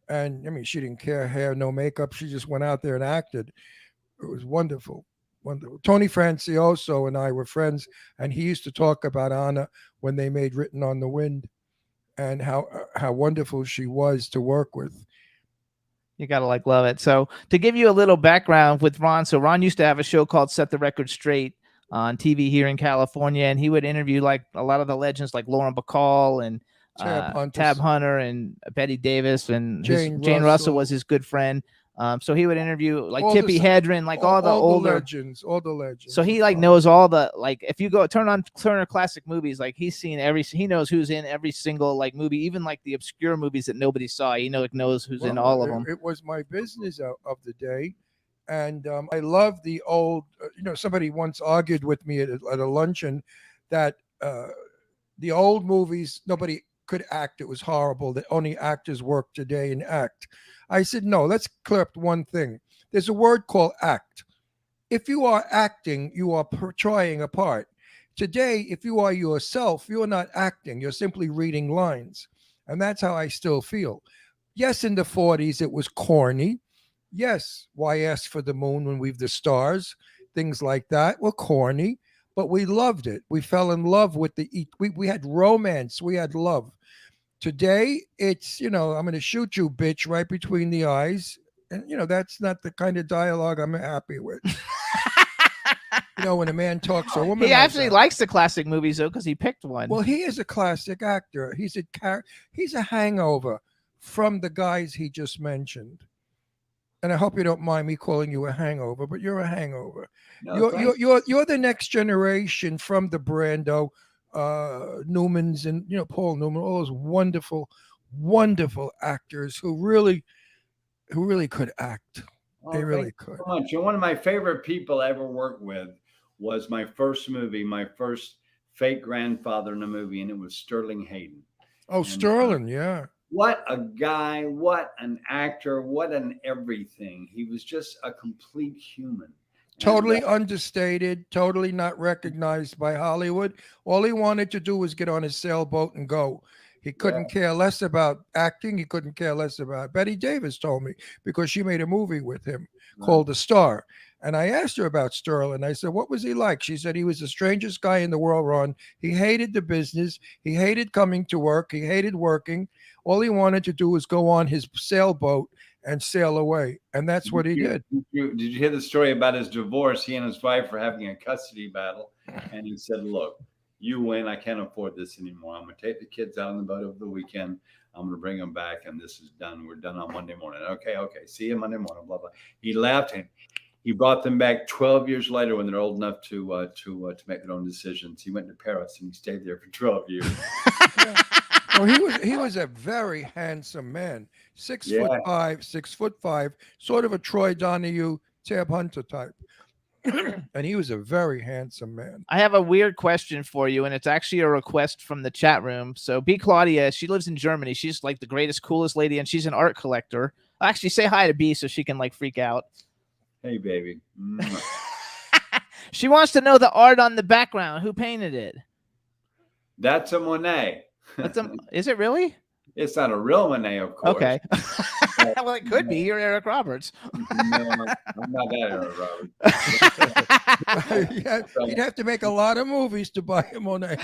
and I mean, she didn't care, hair, no makeup. She just went out there and acted. It was wonderful. Wonderful. Tony Francioso and I were friends, and he used to talk about Anna when they made Written on the Wind, and how wonderful she was to work with. you gotta love it. So to give you a little background with Ron, so Ron used to have a show called Set the Record Straight on TV here in California, and he would interview like a lot of the legends like Lauren Bacall and Tab Hunter and Betty Davis, and Jane Russell was his good friend. So he would interview like All Tippi the- Hedren, like all the older legends, all the legends. So he like knows all the, like, if you go turn on Turner Classic Movies, like he knows who's in every single like movie, even like the obscure movies that nobody saw. He knows who's in all of them. It was my business of the day, and I love the old. Somebody once argued with me at a luncheon that the old movies, nobody could act. It was horrible. That only actors work today and act. I said, no, let's clear up one thing. There's a word called act. If you are acting, you are portraying a part. Today, if you are yourself, you're not acting. You're simply reading lines. And that's how I still feel. Yes, in the 40s, it was corny. Yes, Why Ask for the Moon When We've the Stars, things like that were corny, but we loved it. We fell in love with we had romance. We had love. Today, it's, I'm going to shoot you, bitch, right between the eyes. And, that's not the kind of dialogue I'm happy with. When a man talks to a woman. He actually likes the classic movies, though, because he picked one. Well, he is a classic actor. He's a hangover from the guys he just mentioned. And I hope you don't mind me calling you a hangover, but you're a hangover. No, you're the next generation from the Brando, Newmans, and Paul Newman, all those wonderful, wonderful actors who really could act. They really could. So much. And one of my favorite people I ever worked with was my first movie, my first fake grandfather in a movie, and it was Sterling Hayden. Oh, Sterling, yeah. What a guy, what an actor, what an everything. He was just a complete human. Totally understated, totally not recognized by Hollywood. All he wanted to do was get on his sailboat and go. He couldn't care less about acting. He couldn't care less about. Betty Davis told me, because she made a movie with him called The Star. And I asked her about Sterling. I said, what was he like? She said he was the strangest guy in the world, Ron. He hated the business. He hated coming to work. He hated working. All he wanted to do was go on his sailboat and sail away. And that's what he did. Did you hear the story about his divorce? He and his wife were having a custody battle. And he said, look, you win. I can't afford this anymore. I'm going to take the kids out on the boat over the weekend. I'm going to bring them back. And this is done. We're done on Monday morning. Okay. See you Monday morning. Blah, blah. He left and he brought them back 12 years later when they're old enough to make their own decisions. He went to Paris and he stayed there for 12 years. Well, he was a very handsome man, 6'5", 6'5", sort of a Troy Donahue, Tab Hunter type. and he was a very handsome man. I have a weird question for you, and it's actually a request from the chat room. So B Claudia, she lives in Germany. She's like the greatest, coolest lady, and she's an art collector. Actually, say hi to B so she can like freak out. Hey, baby. She wants to know the art on the background. Who painted it? That's a Monet. Is it really? It's not a real Monet, of course. Okay. Well, it could be. You're Eric Roberts. No, I'm not that Eric Roberts. You'd have to make a lot of movies to buy a Monet.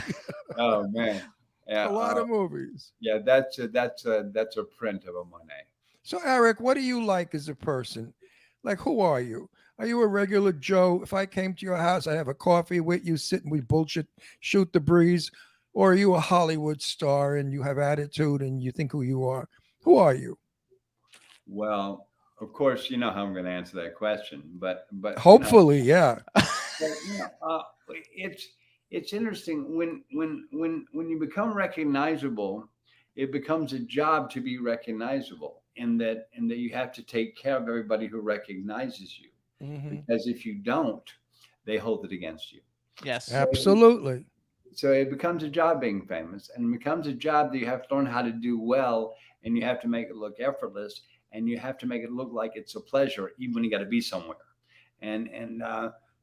Oh man, yeah, A lot of movies. yeah. That's a print of a Monet. So, Eric, what do you like as a person? Like, who are you? Are you a regular Joe? If I came to your house, I'd have a coffee with you, sit and we bullshit, shoot the breeze. Or are you a Hollywood star and you have attitude and you think who you are? Who are you? Well, of course, you know how I'm going to answer that question, but Hopefully, yeah. It's interesting when you become recognizable, it becomes a job to be recognizable, in that you have to take care of everybody who recognizes you, because if you don't, they hold it against you. Yes. Absolutely. So it becomes a job being famous, and it becomes a job that you have to learn how to do well, and you have to make it look effortless, and you have to make it look like it's a pleasure, even when you got to be somewhere.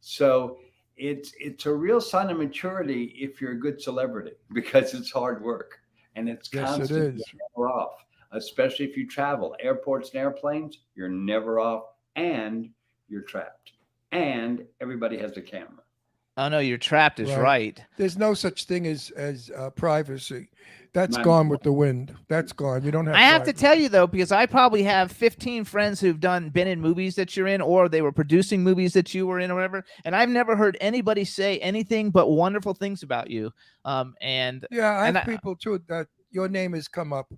So it's a real sign of maturity if you're a good celebrity, because it's hard work and it's constant. Yes, it is. You're never off, especially if you travel airports and airplanes. You're never off, and you're trapped, and everybody has a camera. Oh no, you're trapped is right. There's no such thing as privacy. That's None. gone with the wind. That's gone. You don't have. I have to privacy. tell you though, because I probably have 15 friends who've been in movies that you're in, or they were producing movies that you were in, or whatever. And I've never heard anybody say anything but wonderful things about you. And Yeah, I and have people too that your name has come up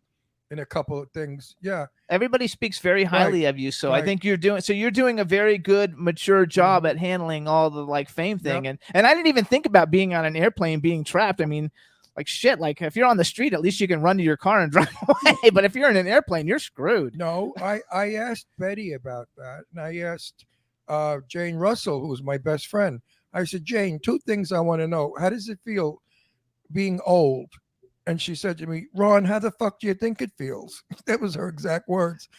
in a couple of things. Yeah. everybody speaks very highly of you. So I right. think you're doing a very good, mature job at handling all the like fame thing. And I didn't even think about being on an airplane, being trapped. I mean, like shit, like if you're on the street, at least you can run to your car and drive away. But if you're in an airplane, you're screwed. No, I asked Betty about that, and I asked Jane Russell, who was my best friend. I said, Jane, two things I want to know. How does it feel being old? And she said to me, Ron, how the fuck do you think it feels? That was her exact words.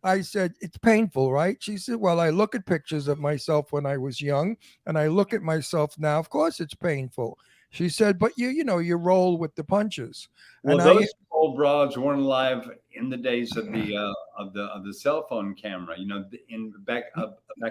I said, it's painful, right? She said, well, I look at pictures of myself when I was young, and I look at myself now. Of course it's painful. She said, but you roll with the punches. Well, and those old broads weren't alive in the days of the cell phone camera. You know, back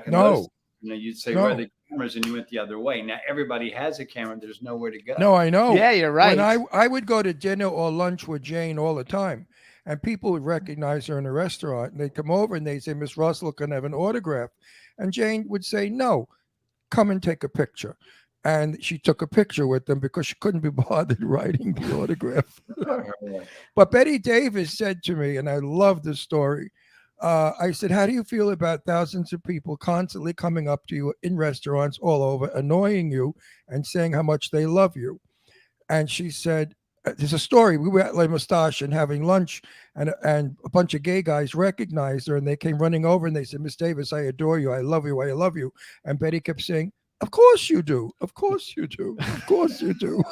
in those, you'd say where are the cameras, and you went the other way. Now everybody has a camera. There's nowhere to go. No, I know. Yeah, you're right. When I would go to dinner or lunch with Jane all the time, and people would recognize her in a restaurant, and they'd come over and they'd say, Miss Russell, can I have an autograph? And Jane would say, no, come and take a picture. And she took a picture with them because she couldn't be bothered writing the autograph. But Betty Davis said to me, and I love this story, I said, how do you feel about thousands of people constantly coming up to you in restaurants all over, annoying you and saying how much they love you? And she said, there's a story. We were at La Moustache and having lunch, and a bunch of gay guys recognized her, and they came running over and they said, Miss Davis, I adore you. I love you. I love you. And Betty kept saying, of course you do. Of course you do. Of course you do.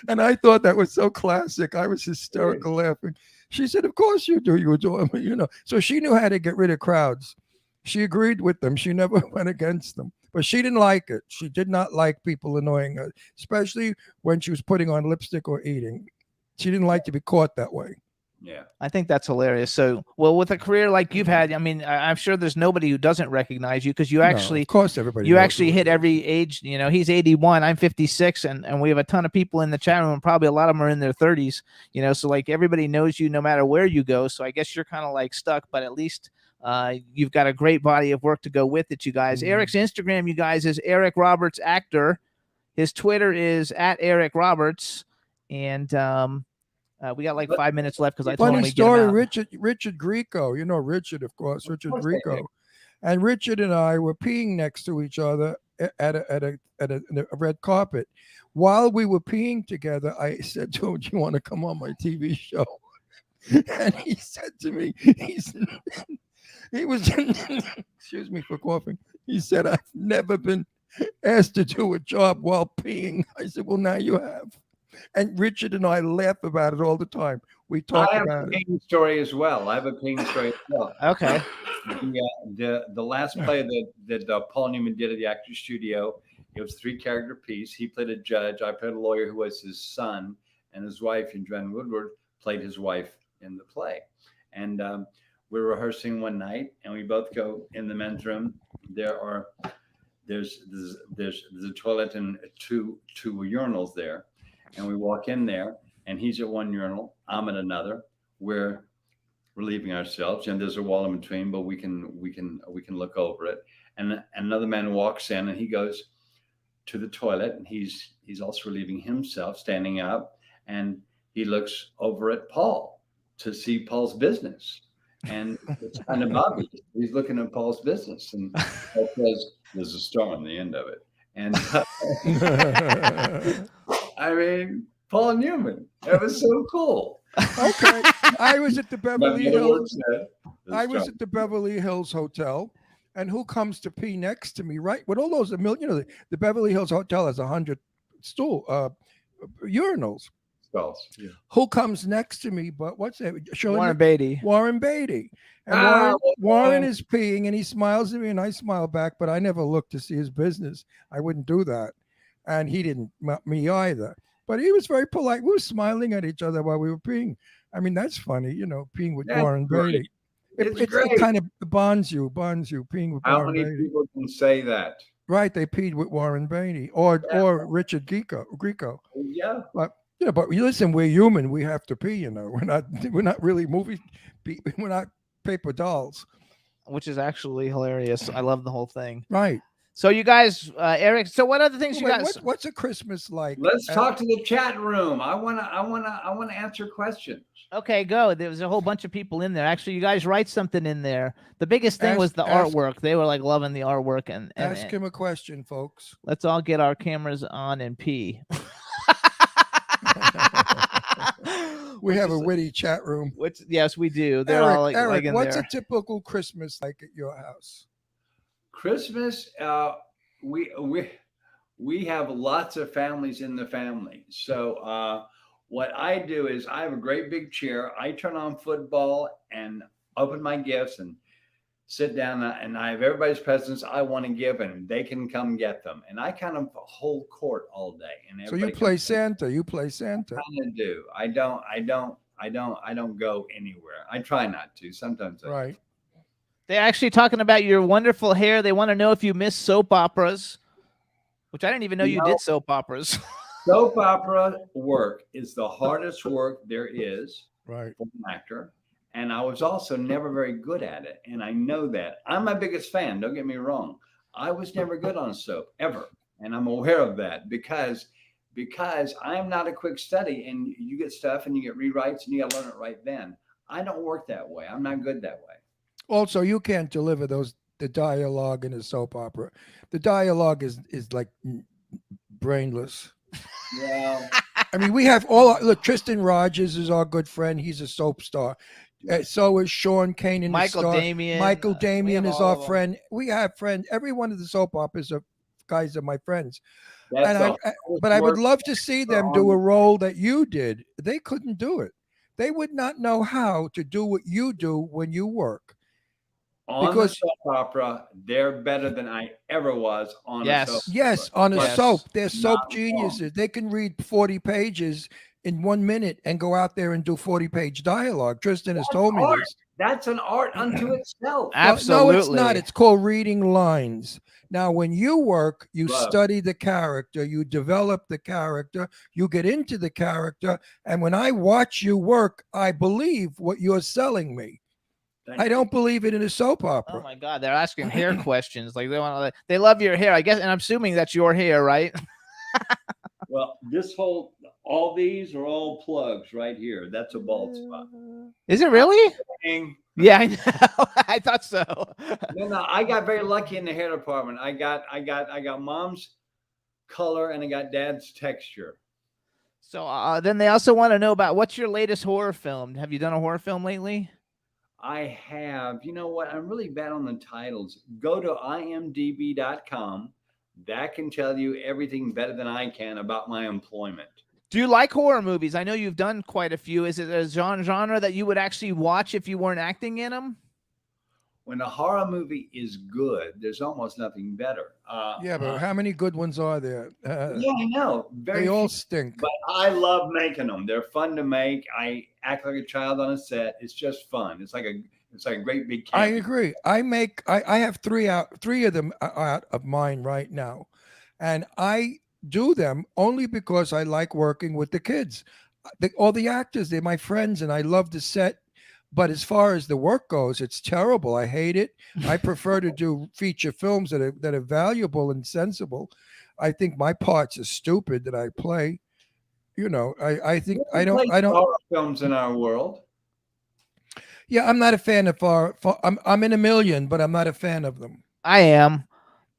And I thought that was so classic. I was hysterical laughing. She said, of course you do. You adore me, So she knew how to get rid of crowds. She agreed with them. She never went against them. But she didn't like it. She did not like people annoying her, especially when she was putting on lipstick or eating. She didn't like to be caught that way. Yeah, I think that's hilarious. So, well, with a career like you've had, I mean, I'm sure there's nobody who doesn't recognize you, because you actually, of course, everybody. You knows actually who hit it is. every age. He's 81, I'm 56, and we have a ton of people in the chat room. Probably a lot of them are in their 30s. So like everybody knows you no matter where you go. So I guess you're kind of like stuck, but at least you've got a great body of work to go with it, you guys. Eric's Instagram, you guys, is Eric Roberts Actor. His Twitter is @EricRoberts, and we got like 5 minutes left because I told him Funny we get him story, out. Richard Grieco. You know Richard, of course, Richard course I Grieco. do. And Richard and I were peeing next to each other at a red carpet. While we were peeing together, I said to him, do you want to come on my TV show? And he said to me, he was, excuse me for coughing. He said, I've never been asked to do a job while peeing. I said, well, now you have. And Richard and I laugh about it all the time. We talk I have about a it. peeing story as well. I have a peeing story as well. Okay. The last play that Paul Newman did at the Actors Studio, it was a 3-character piece. He played a judge. I played a lawyer who was his son, and his wife, and Joanne Woodward played his wife in the play. And we're rehearsing one night, and we both go in the men's room. There's a toilet and two urinals there, and we walk in there, and he's at one urinal, I'm at another. We're relieving ourselves, and there's a wall in between, but we can look over it. And another man walks in, and he goes to the toilet, and he's also relieving himself, standing up, and he looks over at Paul to see Paul's business. And it's kind of obvious. He's looking at Paul's business, and that says there's a star on the end of it. And I mean, Paul Newman, that was so cool. Okay. I was at the Beverly But the other word Hills. said, "There's I a was star." at the Beverly Hills Hotel, and who comes to pee next to me? Right, with all those the Beverly Hills Hotel has 100 urinals. Stalls. Yeah. Who comes next to me? But what's that? Warren Beatty. Warren Beatty. And Ah, Warren is peeing, and he smiles at me, and I smile back. But I never look to see his business. I wouldn't do that, and he didn't me either. But he was very polite. We were smiling at each other while we were peeing. I mean, that's funny, peeing with That's Warren great. Beatty. It's It great. kind of bonds you, peeing with How Warren many Beatty. people can say that? Right, they peed with Warren Beatty or Richard Grieco. Yeah. But you listen, we're human. We have to pee. We're not really we're not paper dolls. Which is actually hilarious. I love the whole thing. Right. So you guys, Eric. So what other things you Wait, guys? what's a Christmas like? Let's talk to the chat room. I wanna answer questions. Okay, go. There was a whole bunch of people in there. Actually, you guys write something in there. The biggest thing was the ask- artwork. They were like loving the artwork, and Ask him a question, folks. let's all get our cameras on and pee. We have a witty chat room. Which yes, we do. They're all like Eric, in what's there. a typical Christmas like at your house? Christmas, we have lots of families in the family. So what I do is I have a great big chair. I turn on football and open my gifts and sit down, and I have everybody's presents I want to give, and they can come get them. And I kind of hold court all day. And So you everybody play comes in. Santa. You play Santa. Kind of do. I don't go anywhere. I try not to. Sometimes I do. Right. They're actually talking about your wonderful hair. They want to know if you miss soap operas, which I didn't even know you No. did soap operas. Soap opera work is the hardest work there is Right. for an actor. And I was also never very good at it. And I know that. I'm my biggest fan. Don't get me wrong. I was never good on soap ever. And I'm aware of that because I'm not a quick study, and you get stuff and you get rewrites and you got to learn it right then. I don't work that way. I'm not good that way. Also, you can't deliver the dialogue in a soap opera. The dialogue is like brainless. Well, I mean, we have Tristan Rogers is our good friend. He's a soap star. So is Sean Kanan. Michael the star. Damian. Michael we Damian have is all our of them. friend. We have friends. Every one of the soap operas guys are my friends. that's And the but I would hardest love to see them do a role that you did. They couldn't do it. They would not know how to do what you do when you work. on because- the soap opera. They're better than I ever was on Yes. a soap. Yes, on a Yes. soap. They're soap Not geniuses. They can read 40 pages in 1 minute and go out there and do 40-page dialogue. Tristan has That's told me art. this. That's an art unto itself. Absolutely. No, it's not. It's called reading lines. Now, when you work, you Love. study the character, you develop the character, you get into the character. And when I watch you work, I believe what you're selling me. Thank I you. don't believe it in a soap Oh opera. my God, they're asking hair questions. Like they love your hair, I guess, and I'm assuming that's your hair, right? Well, all these are all plugs right here. That's a bald spot. Is it really? Dang. Yeah, I know. I thought so. No, I got very lucky in the hair department. I got mom's color and I got dad's texture. So then they also want to know about what's your latest horror film. Have you done a horror film lately? I have, you know what? I'm really bad on the titles. Go to imdb.com. That can tell you everything better than I can about my employment. Do you like horror movies? I know you've done quite a few. Is it a genre that you would actually watch if you weren't acting in them? When a horror movie is good, there's almost nothing better. Yeah, but how many good ones are there? Yeah, I know. Very They all few, stink. but I love making them. They're fun to make. I act like a child on a set. It's just fun. It's like a great big I camp. agree. I have three of them out of mine right now, and I do them only because I like working with the kids. All the actors, they're my friends, and I love the set. But as far as the work goes, it's terrible. I hate it. I prefer to do feature films that are valuable and sensible. I think my parts are stupid that I play. You know, I think We I don't play horror films in our world. Yeah, I'm not a fan of I'm in a million, but I'm not a fan of them. I am.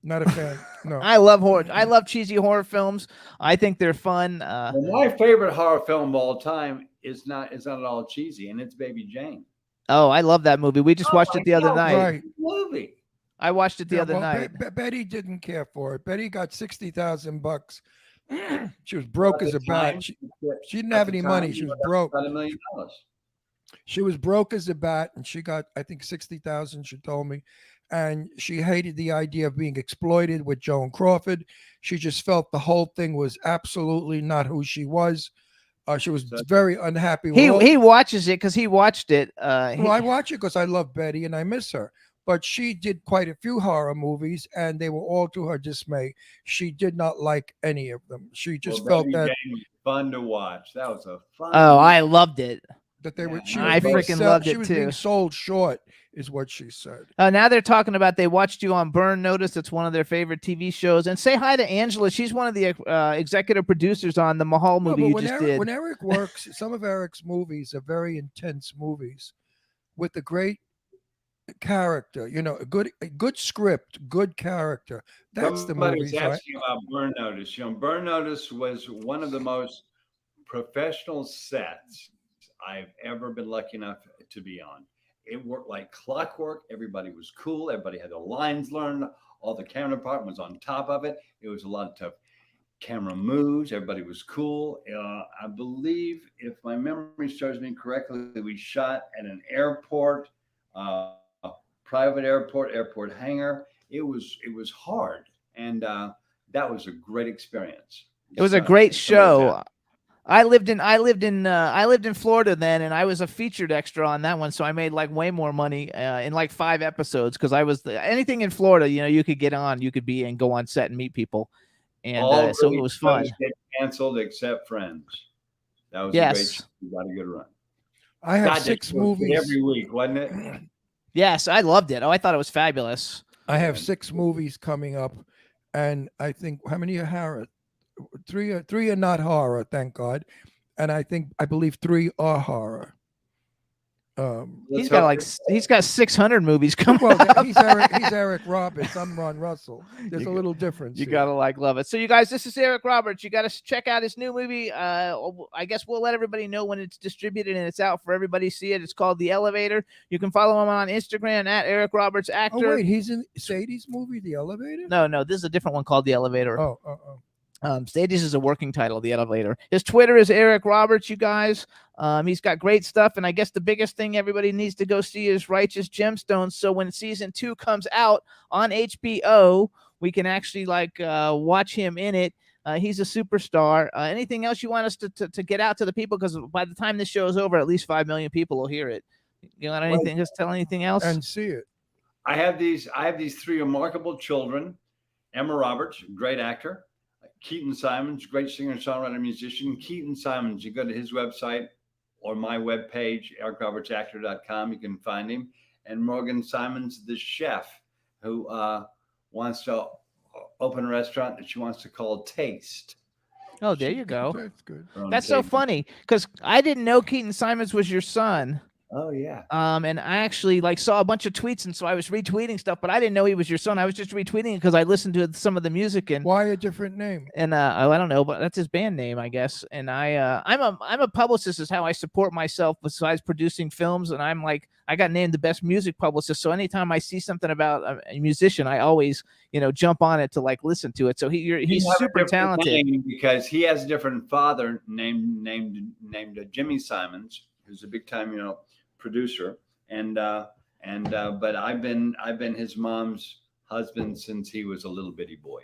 Not a fan. No. I love horror. I love cheesy horror films. I think they're fun. Well, my favorite horror film of all time is not at all cheesy, and it's Baby Jane. Oh, I love that movie. We just watched my it the other God, night. Right. Movie. I watched it the Yeah, other well, night. Betty didn't care for it. Betty got $60,000. She was broke At as the a bat. time, She at didn't the have any money. time, She was that broke. About $1 million. She was broke as a bat, and she got, I think, 60,000. She told me, and she hated the idea of being exploited with Joan Crawford. She just felt the whole thing was absolutely not who she was. She was very unhappy. with He watches it because he watched it. Well, I watch it because I love Betty and I miss her. But she did quite a few horror movies, and they were all to her dismay. She did not like any of them. She just felt Baby that Jane was fun to watch. That was a fun. Oh, I loved it. they were. Yeah, She I was being freaking loved she it was too. being sold short, is what she said. Now they're talking about they watched you on Burn Notice. It's one of their favorite TV shows. And say hi to Angela. She's one of the executive producers on the Mahal No, movie but you when just Eric, did. when Eric works, some of Eric's movies are very intense movies with a great character. You know, a good script, good character. That's the Somebody movies, was right? asking about Burn Notice. You know, Burn Notice was one of the most professional sets I've ever been lucky enough to be on. It worked like clockwork. Everybody was cool. Everybody had their lines learned. All the camera department was on top of it. It was a lot of tough camera moves. Everybody was cool. I believe, if my memory serves me correctly, we shot at an airport, a private airport hangar. It was hard, and that was a great experience. It was a great show. I lived in Florida then, and I was a featured extra on that one, so I made like way more money in like 5 episodes because I was anything in Florida, you know, you could get on, you could be and go on set and meet people, and so it was fun. Get canceled except Friends. That was Yes. a great show. We got a good run. I have God, 6 this was movies. every week, wasn't it? Yes, I loved it. Oh, I thought it was fabulous. I have 6 movies coming up, and I think how many are horror? 3 are not horror, thank God, and I believe 3 are horror. He's got 600 movies coming Well, up. he's Eric Roberts. I'm Ron Russell. There's a little difference. You here. gotta love it. So you guys, this is Eric Roberts. You gotta check out his new movie. I guess we'll let everybody know when it's distributed and it's out for everybody to see it. It's called The Elevator. You can follow him on Instagram at Eric Roberts Actor. Oh wait, he's in Sadie's movie, The Elevator. No, this is a different one called The Elevator. Oh. Sadie's is a working title, The Elevator. His Twitter is Eric Roberts, you guys. He's got great stuff, and I guess the biggest thing everybody needs to go see is Righteous Gemstones. So when season 2 comes out on HBO, we can actually watch him in it. He's a superstar. Anything else you want us to get out to the people? Because by the time this show is over, at least 5 million people will hear it. You got anything? Just tell anything else? And see it. I have these 3 remarkable children. Emma Roberts, great actor. Keaton Simons, great singer, songwriter, musician. Keaton Simons, you go to his website or my webpage, ericrobertsactor.com. You can find him. And Morgan Simons, the chef, who wants to open a restaurant that she wants to call Taste. Oh, there you go. That's good. That's so funny because I didn't know Keaton Simons was your son. Oh yeah. And I actually like saw a bunch of tweets, and so I was retweeting stuff, but I didn't know he was your son. I was just retweeting because I listened to some of the music, and Why a different name? I don't know, but that's his band name, I guess. And I'm a publicist, is how I support myself besides producing films. And I'm like, I got named the best music publicist. So anytime I see something about a musician, I always, jump on it to like listen to it. So he's You have a super different talented. name because he has a different father named Jimmy Simons, who's a big time producer, but I've been his mom's husband since he was a little bitty boy.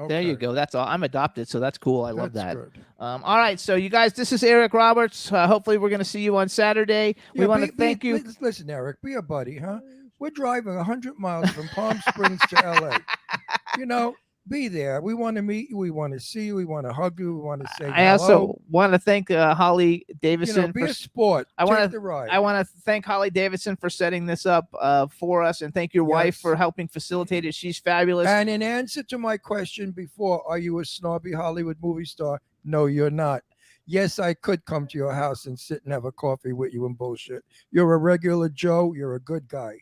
There you Okay. go. That's all. I'm adopted, so that's cool. I love That's that. good. All right, so you guys, this is Eric Roberts. Hopefully, we're going to see you on Saturday. We Yeah, want to thank you. Listen, Eric, be a buddy, huh? We're driving 100 miles from Palm Springs to LA. Be there. We want to meet you. We want to see you. We want to hug you. We want to say I hello. also want to thank Holly Davidson Be for a sport. I wanna- Take the ride. I want to thank Holly Davidson for setting this up for us, and thank your wife Yes. for helping facilitate it. She's fabulous. And in answer to my question before, are you a snobby Hollywood movie star? No, you're not. Yes, I could come to your house and sit and have a coffee with you and bullshit. You're a regular Joe. You're a good guy.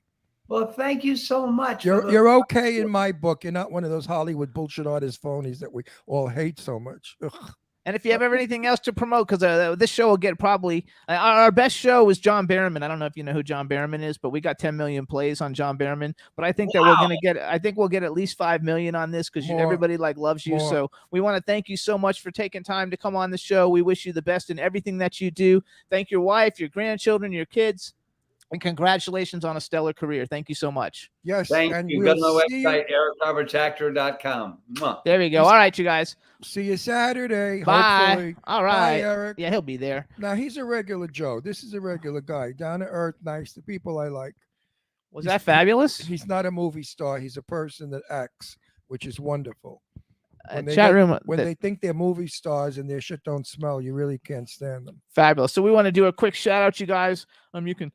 Well, thank you so much. for the- You're okay in my book. You're not one of those Hollywood bullshit artist phonies that we all hate so much. Ugh. And if you have anything else to promote, because this show will get probably our best show was John Barrowman. I don't know if you know who John Barrowman is, but we got 10 million plays on John Barrowman. But I think that we're gonna get. I think we'll get at least 5 million on this because More. everybody loves you. More. So we want to thank you so much for taking time to come on the show. We wish you the best in everything that you do. Thank your wife, your grandchildren, your kids, and congratulations on a stellar career. Thank you so much. Yes, Thank and you. Go to we'll my see you, website, ericrobertsactor.com. Mwah. There we go. All right, you guys. see you Saturday. Bye. Hopefully. All Bye, right. Eric. Yeah, he'll be there. Now he's a regular Joe. This is a regular guy, down to earth, nice. The people I like. Was that fabulous? He's not a movie star. He's a person that acts, which is wonderful. When they Chat get- room. When they think they're movie stars and their shit don't smell, you really can't stand them. Fabulous. So we want to do a quick shout out, you guys. You can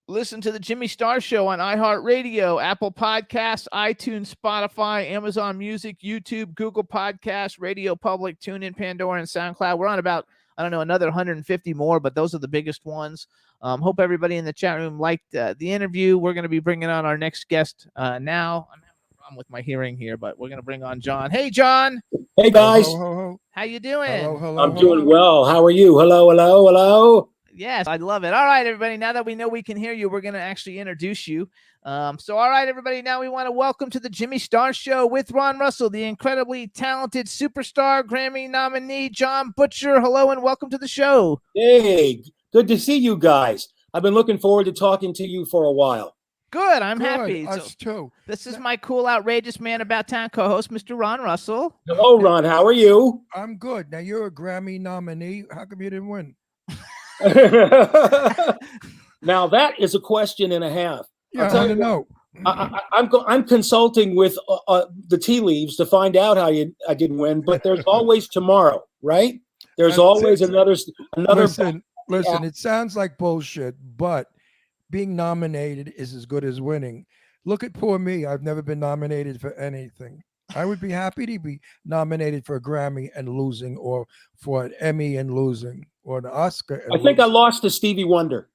listen to the Jimmy Star Show on iHeartRadio, Apple Podcasts, iTunes, Spotify, Amazon Music, YouTube, Google Podcasts, Radio Public, TuneIn, Pandora, and SoundCloud. We're on about, I don't know, another 150 more, but those are the biggest ones. Hope everybody in the chat room liked the interview. We're going to be bringing on our next guest now. I'm having a problem with my hearing here, but we're going to bring on John. Hey, John. Hey guys, Ho, ho, ho. How you doing? Hello, hello, I'm hello. doing well. How are you? Hello, hello, hello. Yes, I love it. All right, everybody. Now that we know we can hear you, we're going to actually introduce you. All right, everybody. Now we want to welcome to the Jimmy Star Show with Ron Russell, the incredibly talented superstar Grammy nominee, John Butcher. Hello and welcome to the show. Hey, good to see you guys. I've been looking forward to talking to you for a while. Good. I'm Good, happy. So Us too. this is my cool, outrageous man about town co-host, Mr. Ron Russell. Hello, Ron. How are you? I'm good. Now you're a Grammy nominee. How come you didn't win? Now that is a question and a half. Yeah, I tell want to you know. I'm consulting with the tea leaves to find out how I didn't win, but there's always tomorrow, right? There's That's always it. another. Listen, it sounds like bullshit, but being nominated is as good as winning. Look at poor me. I've never been nominated for anything. I would be happy to be nominated for a Grammy and losing, or for an Emmy and losing, or an Oscar. And I think I losing. lost to Stevie Wonder.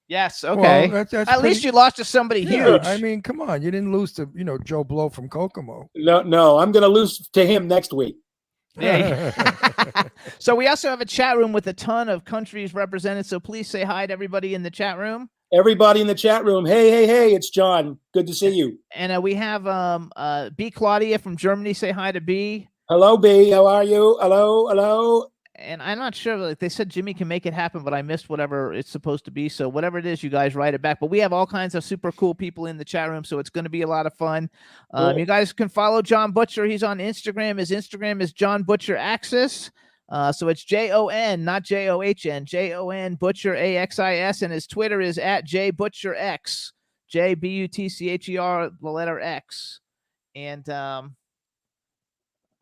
Yes. Well, Okay. that's At least pretty- you lost to somebody Yeah, huge. I mean, come on. You didn't lose to, Joe Blow from Kokomo. No, I'm going to lose to him next week. Yeah. So we also have a chat room with a ton of countries represented. So please say hi to everybody in the chat room. Everybody in the chat room. Hey, it's John. Good to see you. And we have B. Claudia from Germany. Say hi to B. Hello, B. How are you? Hello. And I'm not sure, like they said Jimmy can make it happen, but I missed whatever it's supposed to be. So whatever it is, you guys write it back. But we have all kinds of super cool people in the chat room, so it's going to be a lot of fun. Cool. You guys can follow John Butcher. He's on Instagram. His Instagram is John Butcher Axis. So it's JON, not JOHN, JON Butcher AXIS, and his Twitter is at JButcherX, JBUTCHER, the letter X. And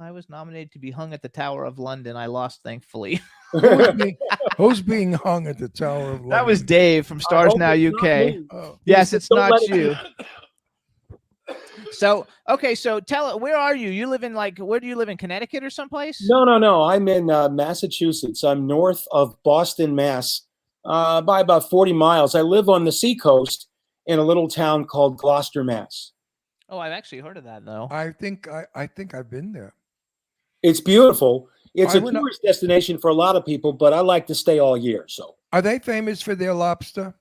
I was nominated to be hung at the Tower of London. I lost, thankfully. Who's being hung at the Tower of London? That was Dave from Stars Now it's not UK. me. Oh, Yes, it's Don't not let it you. So, okay, so where are you? You live in where do you live in Connecticut or someplace? No. I'm in Massachusetts. I'm north of Boston, Mass. by about 40 miles. I live on the seacoast in a little town called Gloucester, Mass. Oh, I've actually heard of that though. I think I've been there. It's beautiful. It's I a went up- tourist destination for a lot of people, but I like to stay all year. So Are they famous for their lobster?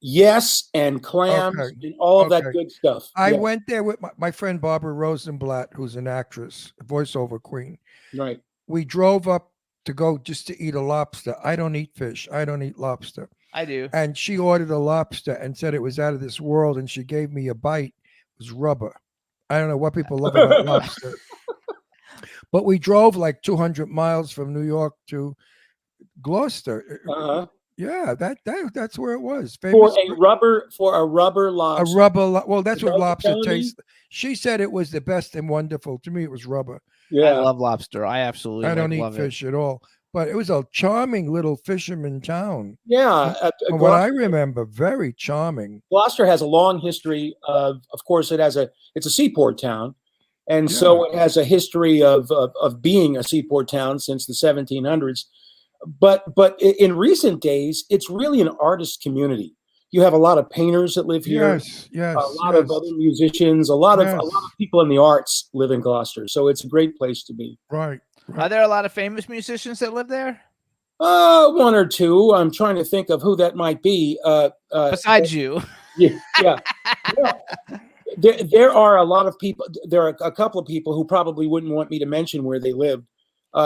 yes, and clams Okay. and all of that Okay. good stuff. I Yeah, went there with my friend Barbara Rosenblatt, who's an actress, a voiceover queen. right. We drove up to go just to eat a lobster. I don't eat fish. I don't eat lobster. I do. And she ordered a lobster and said it was out of this world. And she gave me a bite. It was rubber. I don't know what people love about lobster. But we drove like 200 miles from New York to Gloucester. Uh-huh. Yeah, that's where it was. For Famous a rubber a lobster. rubber. Well, that's Is what that what lobster you're telling me? tastes. She said it was the best and wonderful. To me, it was rubber. I Yeah. love lobster. I absolutely I don't eat love it. fish at all. But it was a charming little fisherman town. Yeah. From what I remember, very charming. Gloucester has a long history of course, it's a seaport town. And so it has a history of being a seaport town since the 1700s. But in recent days, it's really an artist community. You have a lot of painters that live here. Yes, yes. A lot of other musicians, a lot of Yes. people in the arts live in Gloucester. So it's a great place to be. Right. Are there a lot of famous musicians that live there? One or two. I'm trying to think of who that might be. Besides you. Yeah. Yeah. There are a lot of people. There are a couple of people who probably wouldn't want me to mention where they live.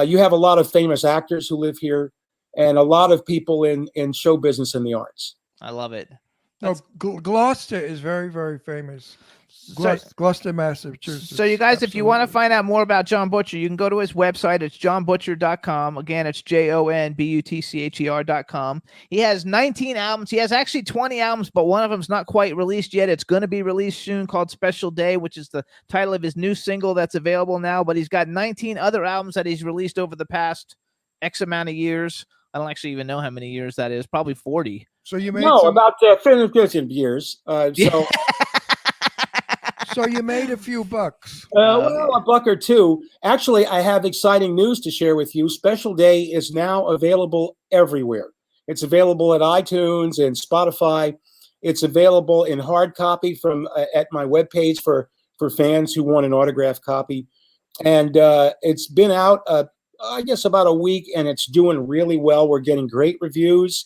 You have a lot of famous actors who live here, and a lot of people in show business and the arts. I love it. No, Gloucester is very, very famous. So, Gloucester, Massachusetts. so you guys, if you want to Absolutely. find out more about John Butcher, you can go to his website. It's johnbutcher.com. Again, it's JONBUTCHER.com. He has 19 albums. He has actually 20 albums, but one of them's not quite released yet. It's going to be released soon, called Special Day, which is the title of his new single that's available now. But he's got 19 other albums that he's released over the past X amount of years. I don't actually even know how many years that is. Probably 40. So you made No, some, about 15 years. So. so you made a few bucks. Well, a buck or two. Actually, I have exciting news to share with you. Special Day is now available everywhere. It's available at iTunes and Spotify. It's available in hard copy from at my webpage for fans who want an autographed copy. And it's been out, I guess, about a week, and it's doing really well. We're getting great reviews,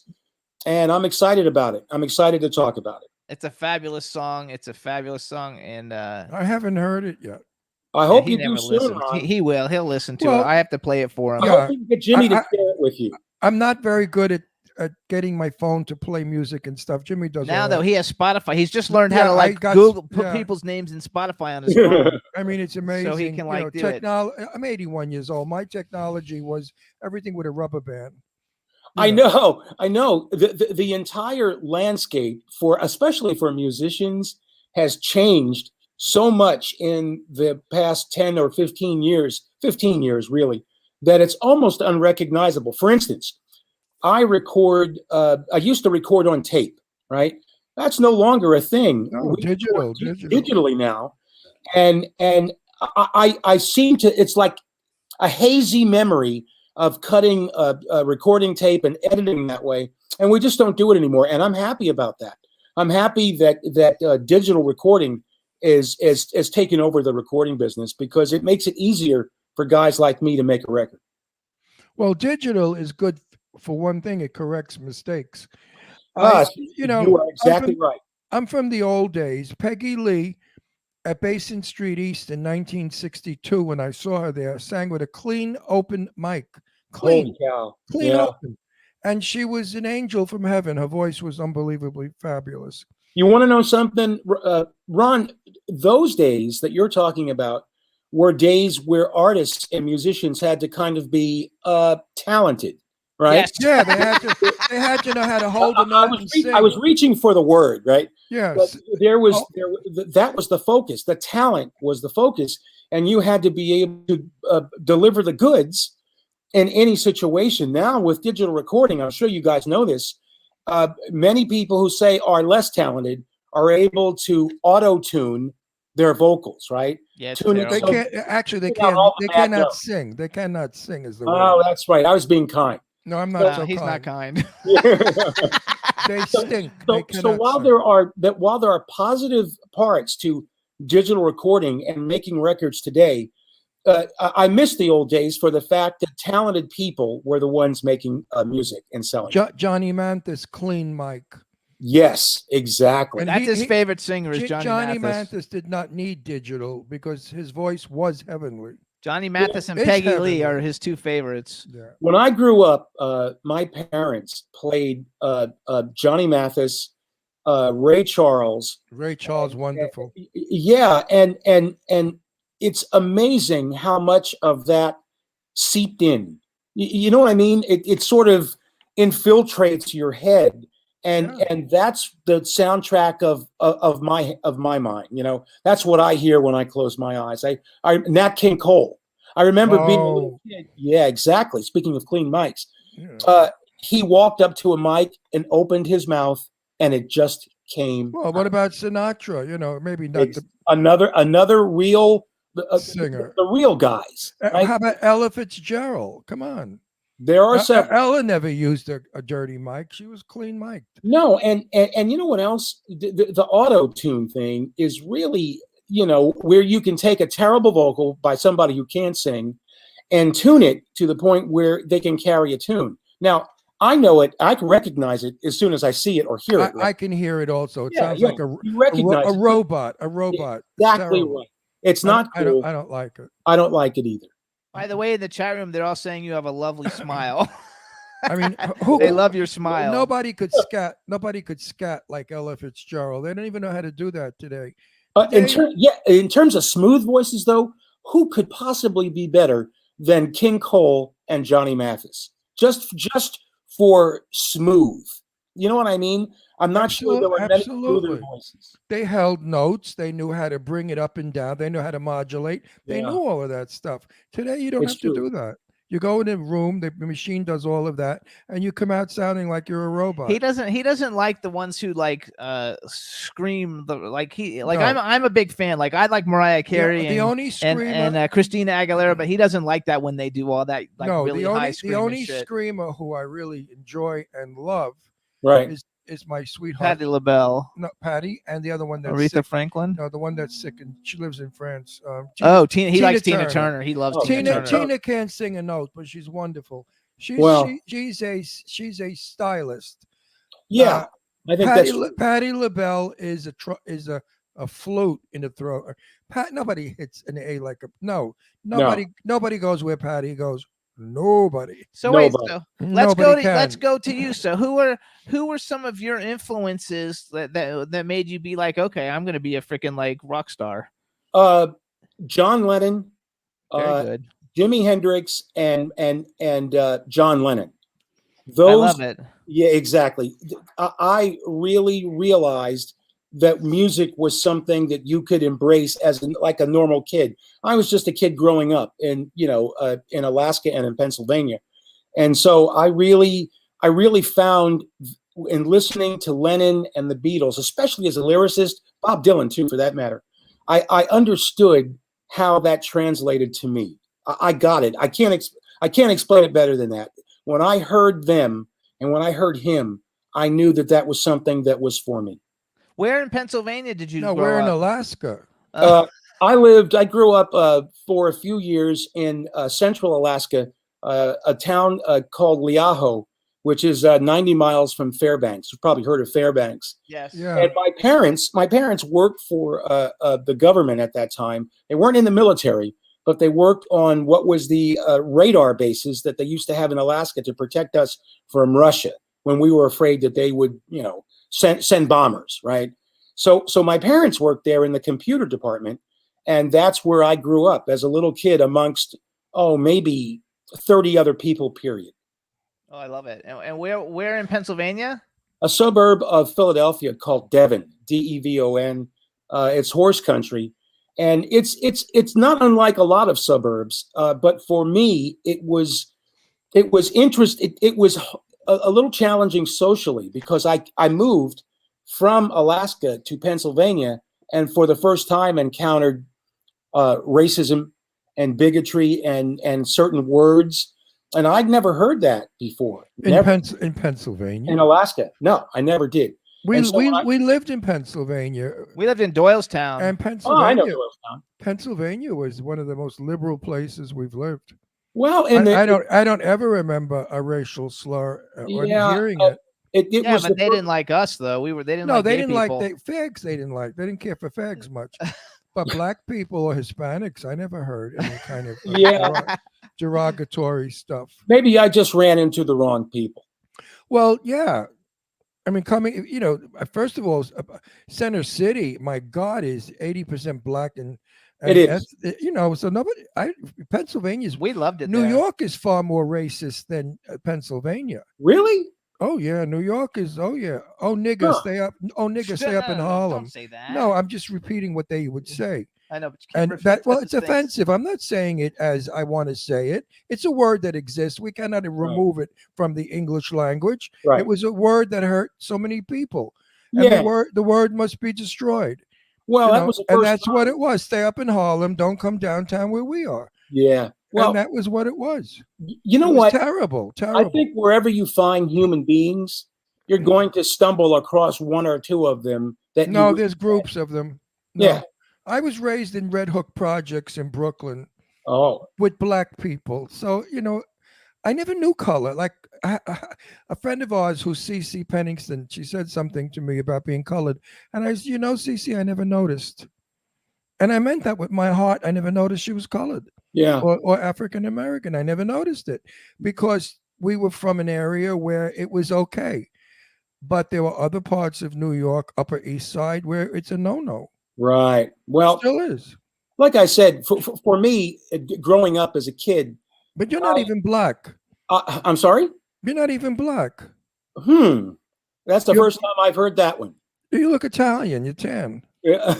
and I'm excited about it. I'm excited to talk about it. It's a fabulous song. And I haven't heard it yet. I hope he you do never soon, listens. Ron. He will. He'll listen to Well, it. I have to play it for him. I Yeah. hope you can get Jimmy to I- share it with you. I'm not very good at getting my phone to play music and stuff. Jimmy does. Now all though, that. he has Spotify. He's just learned how Yeah, to I like got- Google put yeah. people's names in Spotify on his phone. I mean, it's amazing. can, like, do it. I'm 81 years old. My technology was everything with a rubber band. I know. The entire landscape especially for musicians has changed so much in the past 10 or 15 years really, that it's almost unrecognizable. For instance, I used to record on tape, right? That's no longer a thing. No, We digital. digitally now. And I seem to, it's like a hazy memory of cutting a recording tape and editing that way. And we just don't do it anymore. And I'm happy about that. I'm happy that digital recording is taken over the recording business, because it makes it easier for guys like me to make a record. Well, digital is good for one thing. It corrects mistakes. You are exactly right. I'm from the old days. Peggy Lee at Basin Street East in 1962, when I saw her there, sang with a clean, open mic. Holy cow. Clean Yeah. open. And she was an angel from heaven. Her voice was unbelievably fabulous. You want to know something, Ron? Those days that you're talking about were days where artists and musicians had to kind of be talented, right? Yes. Yeah, they had to know how to hold a note and sing. I was reaching for the word, right? Yes. But that was the focus. The talent was the focus, and you had to be able to deliver the goods in any situation. Now with digital recording, I'm sure you guys know this. Many people who say are less talented are able to auto-tune their vocals, right? Yeah, it's Tune it- They terrible. can't actually. They Take out can't. all They the bad cannot notes. sing. They cannot sing. Is the Oh, word. that's right. I was being kind. No, I'm not so he's not kind. kind. They stink. So, They so cannot while sing. while there are positive parts to digital recording and making records today, I miss the old days for the fact that talented people were the ones making music and selling. Johnny Mathis, clean mic. Yes, exactly. And That's his he- favorite singer is Johnny, Johnny Mathis. Mathis did not need digital because his voice was heavenly. Johnny Mathis and it's Peggy heavenly. Lee are his two favorites. Yeah. When I grew up, my parents played Johnny Mathis, Ray Charles. Ray Charles, wonderful. Yeah, and it's amazing how much of that seeped in. You know what I mean? It sort of infiltrates your head, and that's the soundtrack of my mind. You know, that's what I hear when I close my eyes. I Nat King Cole. I remember being a little kid. Yeah, exactly. Speaking of clean mics, he walked up to a mic and opened his mouth, and it just came. Well, what about Sinatra? You know, maybe not the another real singer. the real guys. Right? How about Ella Fitzgerald? Come on. There are several. Ella never used a dirty mic. She was clean mic'd. No, and you know what else? The auto tune thing is really, you know, where you can take a terrible vocal by somebody who can't sing and tune it to the point where they can carry a tune. Now, I know it. I can recognize it as soon as I see it or hear it. I can hear it also. It Yeah, sounds yeah, like you recognize a it. robot. A robot. Exactly Terrible. right. It's not cool. I don't like it. I don't like it either. By the way, in the chat room, they're all saying you have a lovely smile. I mean, They love your smile. Nobody could scat. Nobody could scat like Ella Fitzgerald. They don't even know how to do that today. In terms of smooth voices, though, who could possibly be better than King Cole and Johnny Mathis? Just for smooth. You know what I mean? I'm not sure there were many smoother voices. They held notes. They knew how to bring it up and down. They knew how to modulate. They knew all of that stuff. Today, you don't have to do that. You go in a room, the machine does all of that, and you come out sounding like you're a robot. He doesn't like the ones who like scream No. I'm a big fan. Like I like Mariah Carey the only screamer and Christina Aguilera, but he doesn't like that when they do all that like really high the screaming only shit. screamer who I really enjoy and love Right. is my sweetheart Patti LaBelle. No, Patty, and the other one that's Aretha sick. Franklin. No, the one that's sick and she lives in France. Tina. He likes Tina Turner. He loves Tina Turner. Tina can't sing a note, but she's wonderful. She's a stylist. Yeah, I think Patti LaBelle is a flute in the throat. Nobody hits an A like a nobody goes where Patty goes. Nobody. So wait, Nobody. so Nobody let's can. go to you. So who were some of your influences that made you be like, okay, I'm gonna be a freaking like rock star? John Lennon, Very good. Jimi Hendrix, and John Lennon. I love it. Yeah, exactly. I really realized that music was something that you could embrace as like a normal kid. I was just a kid growing up in Alaska and in Pennsylvania. And so I really found in listening to Lennon and the Beatles, especially as a lyricist, Bob Dylan too, for that matter, I understood how that translated to me. I got it. I can't explain it better than that. When I heard them and when I heard him, I knew that was something that was for me. Where in Pennsylvania did you? No, grow we're in up? Alaska. I grew up for a few years in central Alaska, a town called Liaho, which is 90 miles from Fairbanks. You've probably heard of Fairbanks. Yes. Yeah. And my parents worked for the government at that time. They weren't in the military, but they worked on what was the radar bases that they used to have in Alaska to protect us from Russia when we were afraid that they would, send bombers, right? So my parents worked there in the computer department, and that's where I grew up as a little kid amongst, maybe 30 other people, period. Oh, I love it. And where in Pennsylvania? A suburb of Philadelphia called Devon, Devon. It's horse country. And it's not unlike a lot of suburbs, but for me, it was interesting. It was a little challenging socially because I moved from Alaska to Pennsylvania and for the first time encountered racism and bigotry and certain words And I'd never heard that before. In, Never in Pennsylvania. in Alaska. No, I never did. We And so we lived in Pennsylvania, We lived in Doylestown. and Oh, I know Pennsylvania Doylestown. Pennsylvania was one of the most liberal places we've lived. Well, in the, I don't ever remember a racial slur or Yeah, hearing uh, it. it yeah, was but the they fir- didn't like us though. They didn't No, like they gay didn't like people. fags. They didn't like. They didn't care for fags much. But black people or Hispanics, I never heard any kind of Yeah. derogatory stuff. Maybe I just ran into the wrong people. Well, yeah. I mean, first of all, Center City, my God, is 80% black, and It is. So Pennsylvania's We loved it. New there. York is far more racist than Pennsylvania. Really? Oh yeah, New York is. Oh yeah. Oh nigga, Huh. stay up. Oh nigga, stay up in No, Harlem. Don't say that. No, I'm just repeating what they would say. I know, but you can't And refer that, to well, those it's things. offensive. I'm not saying it as I want to say it. It's a word that exists. We cannot remove it from the English language. Right. It was a word that hurt so many people. And Yeah. the word must be destroyed. Well, you that know, was the and first that's time. what it was. Stay up in Harlem. Don't come downtown where we are. Yeah. Well, and that was what it was. you know It was what? Terrible. I Terrible. think wherever you find human beings, you're going to stumble across one or two of them that No, you there's groups of them. No. Yeah. I was raised in Red Hook projects in Brooklyn Oh, with black people. So, I never knew color. Like a friend of ours who's Cece Penningston, she said something to me about being colored. And I said, Cece, I never noticed. And I meant that with my heart. I never noticed she was colored yeah. or African American. I never noticed it because we were from an area where it was okay. But there were other parts of New York, Upper East Side, where it's a no-no. Right. Well, Still is. like I said, for me, growing up as a kid, But you're not even black. I'm sorry? You're not even black. That's the You're- first time I've heard that one. You look Italian. You're tan. Yeah.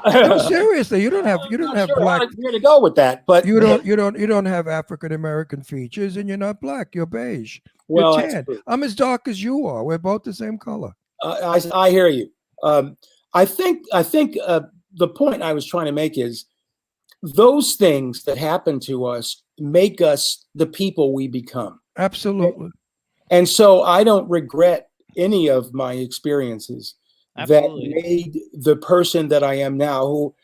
No, seriously, you don't have Not sure black. where to go with that, but You don't have African American features, and you're not black. You're beige. Well, You're that's tan. true. I'm as dark as you are. We're both the same color. I hear you. I think the point I was trying to make is those things that happen to us make us the people we become. Absolutely. And so I don't regret any of my experiences Absolutely. that made the person that I am now, who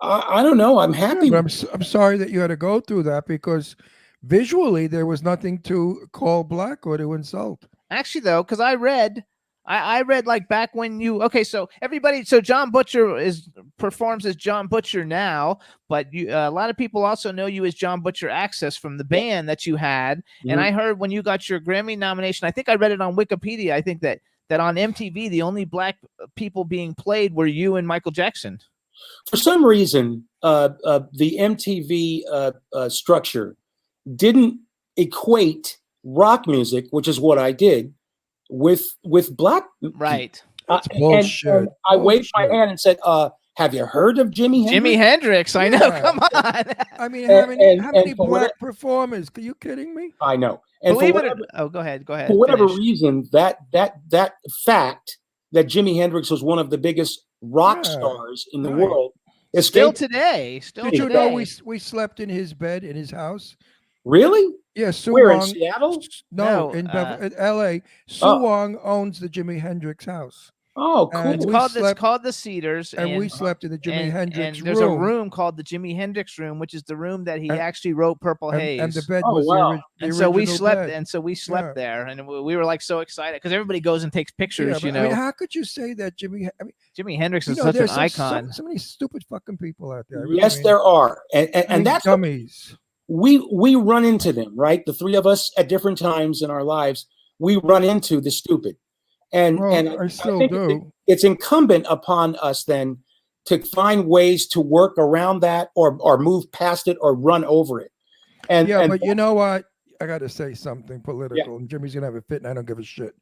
I don't know, I'm happy. But I'm sorry that you had to go through that because visually there was nothing to call black or to insult. Actually, though, because I read like back when so John Butcher performs as John Butcher now, but a lot of people also know you as John Butcher Access from the band that you had. And I heard when you got your Grammy nomination, I think I read it on Wikipedia. I think that on MTV, the only black people being played were you and Michael Jackson. For some reason, the MTV structure didn't equate rock music, which is what I did, with black. Right. That's And bullshit. I waved my Bullshit. hand and said, "Have you heard of Jimi Hendrix?" Jimi Hendrix. I know. Yeah. Come on. I mean, how many and for black performers? Are you kidding me? I know. And Believe for it. whatever, Oh, go ahead. Go ahead. for whatever Finish. reason, that fact that Jimi Hendrix was one of the biggest rock Yeah, stars in the right. world Still escaped. today. Still Did you today. know we slept in his bed in his house? Really? Yeah, Sue Where, in Wong. Seattle? No, No, in L.A. Sue Oh. Wong owns the Jimi Hendrix house, Oh, cool. And It's we called slept- the Cedars, and we slept in the Jimi and Hendrix there's room. a room called the Jimi Hendrix room, which is the room that he And- actually wrote Purple Haze. and the bed Oh, was wow. the And so we original slept, bed. and so we slept Yeah. there, and we were like so excited because everybody goes and takes Yeah, pictures. but, You know, I mean, how could you say that Jimi Hendrix is you know, such an there's icon. so many stupid fucking people out there. I really Yes, mean, there are, I mean, and that's what dummies. we run into them, right? The three of us at different times in our lives, we run into the stupid, and Well, I still think do. it's incumbent upon us then to find ways to work around that, or move past it, or run over it. And Yeah, and but you know what? I got to say something political, and Jimmy's going to have a fit, and I don't give a shit.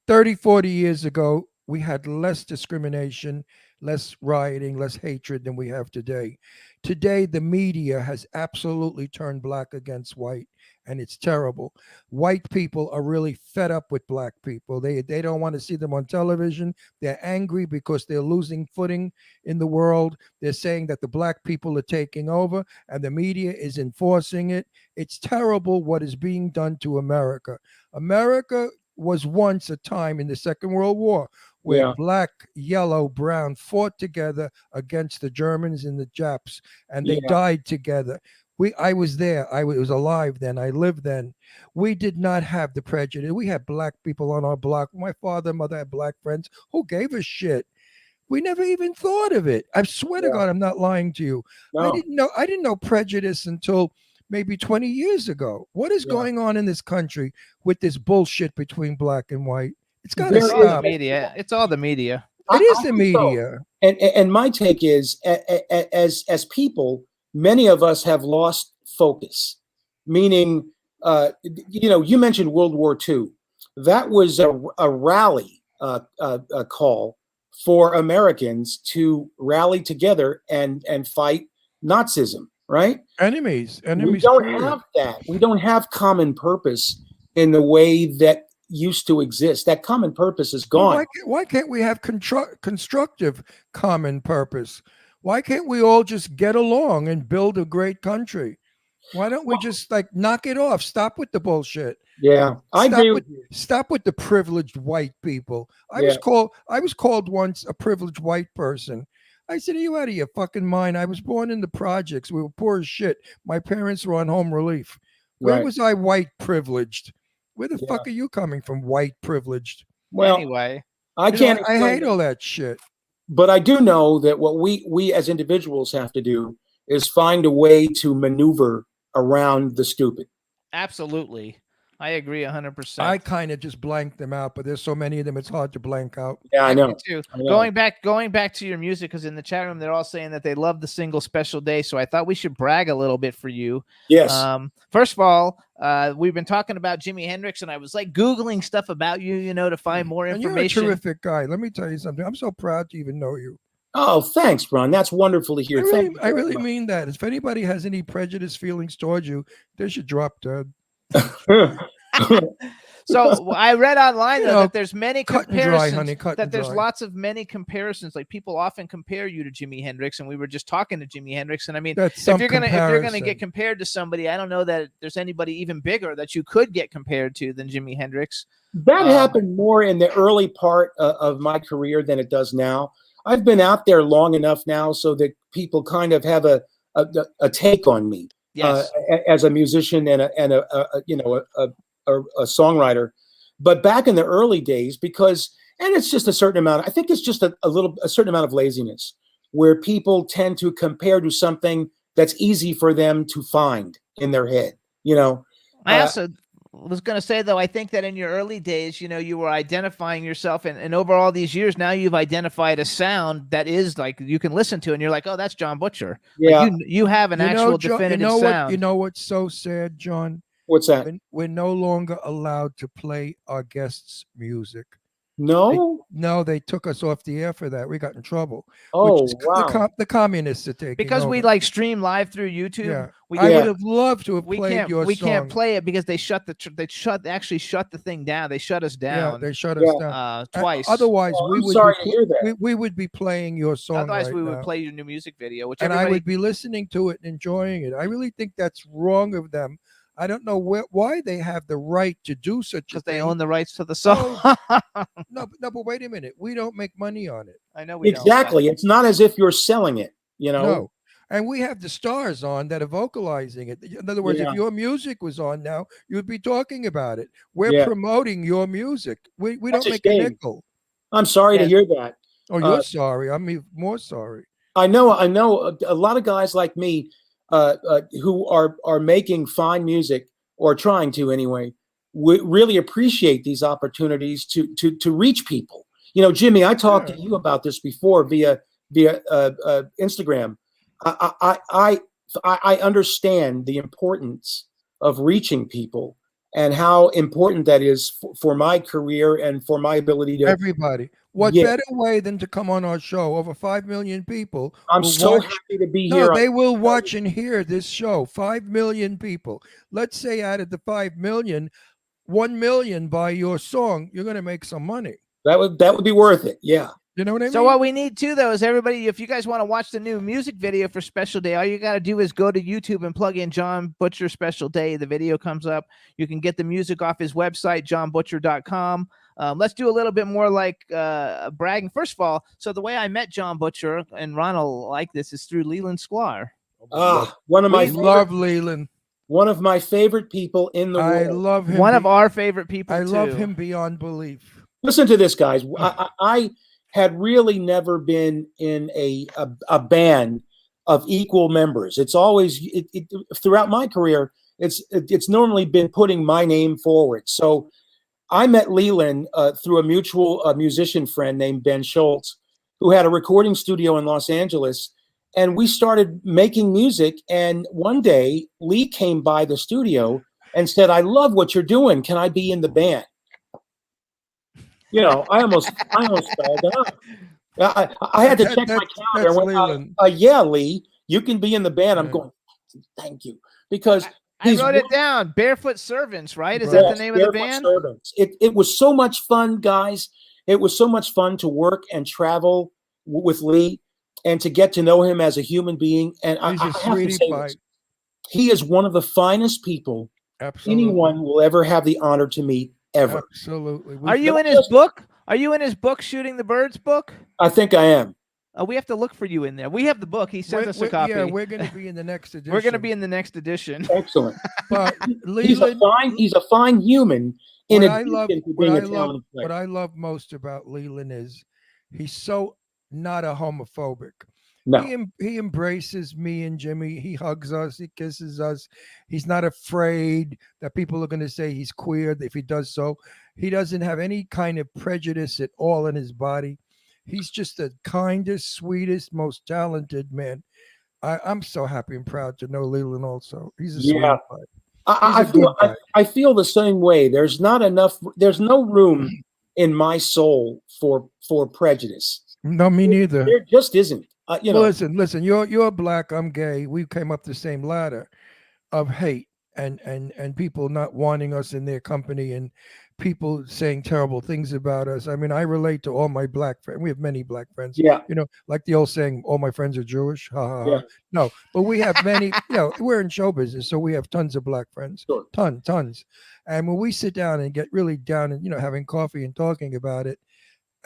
30, 40 years ago, we had less discrimination, less rioting, less hatred than we have today. Today, the media has absolutely turned black against white, and it's terrible. White people are really fed up with black people. They don't want to see them on television. They're angry because they're losing footing in the world. They're saying that the black people are taking over, and the media is enforcing it. It's terrible what is being done to America. America was once a time in the Second World War where Yeah. black, yellow, brown fought together against the Germans and the Japs, and they Yeah. died together. I was there. I was alive then. I lived then. We did not have the prejudice. We had black people on our block. My father and mother had black friends. Who gave a shit? We never even thought of it. I swear to Yeah. God, I'm not lying to you. I No. didn't know prejudice until maybe 20 years ago. What is Yeah. going on in this country with this bullshit between black and white? It's got to There It's all the stop. media. It's all the media. It is I the think so. media. And my take is, as people, many of us have lost focus. Meaning, you mentioned World War II. That was a rally call for Americans to rally together and fight Nazism. Right? Enemies. We Enemies. don't period. have that. We don't have common purpose in the way that used to exist. That common purpose is Well, gone. why can't we have constructive common purpose? Why can't we all just get along and build a great country? Why don't we just like knock it off? Stop with the bullshit. Yeah, I Stop agree with with you. stop with the privileged white people. I Yeah. was called once a privileged white person. I said, "Are you out of your fucking mind? I was born in the projects. We were poor as shit. My parents were on home relief. Where Right. was I white privileged? Where the Yeah. fuck are you coming from, white privileged? Well, Anyway, I You know, can't. I explain hate it, all that shit. but I do know that what we as individuals have to do is find a way to maneuver around the stupid. absolutely. I agree 100%. I kind of just blanked them out, but there's so many of them, it's hard to blank out. Yeah, I Me know. too. I know. Going back to your music, because in the chat room they're all saying that they love the single Special Day. So I thought we should brag a little bit for you. Yes. First of all, we've been talking about Jimi Hendrix, and I was like Googling stuff about you, to find more And you're a information. terrific guy. Let me tell you something. I'm so proud to even know you. Oh, thanks, Ron. That's wonderful to hear. Thank you I very really much. mean that. If anybody has any prejudice feelings towards you, they should drop dead. So I read online You though know, that there's many cut and dry, comparisons. honey, cut that and there's dry. lots of many comparisons. Like people often compare you to Jimi Hendrix, and we were just talking to Jimi Hendrix. And I mean, That's if some you're gonna comparison. get compared to somebody, I don't know that there's anybody even bigger that you could get compared to than Jimi Hendrix. That happened more in the early part of my career than it does now. I've been out there long enough now so that people kind of have a take on me Yes. as a musician and a songwriter. But back in the early days, and it's just a certain amount. I think it's just a certain amount of laziness where people tend to compare to something that's easy for them to find in their head. I also was going to say, though, I think that in your early days, you were identifying yourself, and over all these years now, you've identified a sound that is like you can listen to, and you're like, oh, that's John Butcher. Yeah. Like, you have an actual John, definitive sound. You know what's so sad, John? What's that? We're no longer allowed to play our guests' music. No. No, they took us off the air for that. We got in trouble. Oh, which is wow. The communists are taking because we over. like stream live through YouTube. Yeah. We I Yeah. would have loved to have we played can't your we song. can't play it because they shut the thing down. They shut us Yeah, down they shut us Yeah. down. twice. Otherwise, Oh, we I'm would sorry be, to hear that. we would be playing your song. Otherwise, right we would now. play your new music video, which And I everybody would be listening to it and enjoying it. I really think that's wrong of them. I don't know why they have the right to do such a because thing. they own the rights to the song. No, but wait a minute. We don't make money on it. I know we don't, Exactly. It's not as if you're selling it. No. And we have the stars on that are vocalizing it. In other words, Yeah. if your music was on now, you'd be talking about it. We're Yeah. promoting your music. We That's don't a make a shame. nickel. I'm sorry to Yeah. hear that. Oh, you're sorry. I'm even more sorry. I know a lot of guys like me who are making fine music, or trying to anyway, really appreciate these opportunities to reach people. Jimmy, I talked Yeah. to you about this before via Instagram. I understand the importance of reaching people and how important that is for my career and for my ability to. Everybody. What Yeah. better way than to come on our show? Over 5 million people. I'm will so watch. happy to be No, here. they will watch and hear this show. 5 million people. Let's say out of the 5 million, 1 million buy your song. You're going to make some money. That would be worth it. Yeah. You know what I mean? So what we need too, though, is everybody, if you guys want to watch the new music video for Special Day, all you got to do is go to YouTube and plug in John Butcher Special Day. The video comes up. You can get the music off his website, johnbutcher.com. Let's do a little bit more like bragging. First of all, so the way I met John Butcher, and Ron will like this, is through Leland Sklar. One of my I love Leland. one of my favorite people in the I world. love him. One of our favorite people, I love too. him beyond belief. Listen to this, guys. I had really never been in a band of equal members. It's always throughout my career. It's normally been putting my name forward. So I met Leland through a mutual musician friend named Ben Schultz, who had a recording studio in Los Angeles, and we started making music. And one day, Lee came by the studio and said, "I love what you're doing. Can I be in the band?" You know, I almost fell down. I had to check my calendar. That's Went, Leland. yeah, Lee, you can be in the band. I'm Yeah. going, thank you, because I he's wrote it down. Barefoot Servants, right? Is Right. that the name of the Barefoot band? Servants. It was so much fun, guys. It was so much fun to work and travel with Lee and to get to know him as a human being. And I He's a have to sweetie say pie. this. He is one of the finest people Absolutely. anyone will ever have the honor to meet ever. Absolutely. Are you in his book? Are you in his book, Shooting the Birds book? I think I am. We have to look for you in there. We have the book. He sent us a copy. Yeah, we're going to be in the next edition. We're going to be in the next edition. Excellent. But He's a Leland, fine human in what I addition love, to what being I a love, talented player. what I love most about Leland is he's so not a homophobic. No. He embraces me and Jimmy. He hugs us. He kisses us. He's not afraid that people are going to say he's queer if he does so. He doesn't have any kind of prejudice at all in his body. He's just the kindest, sweetest, most talented man. I'm so happy and proud to know Leland also. He's a Yeah. sweetheart. I He's a good guy. I feel the same way. There's no room in my soul for prejudice. No, me neither. There just isn't. You know, Well, listen. You're black. I'm gay. We came up the same ladder of hate and people not wanting us in their company and people saying terrible things about us. I mean, I relate to all my black friends. We have many black friends. yeah. You know, like the old saying, "All my friends are Jewish." Ha ha ha. Yeah. No, but we have many. You know, we're in show business, so we have tons of black friends. Sure. Tons. And when we sit down and get really down and having coffee and talking about it,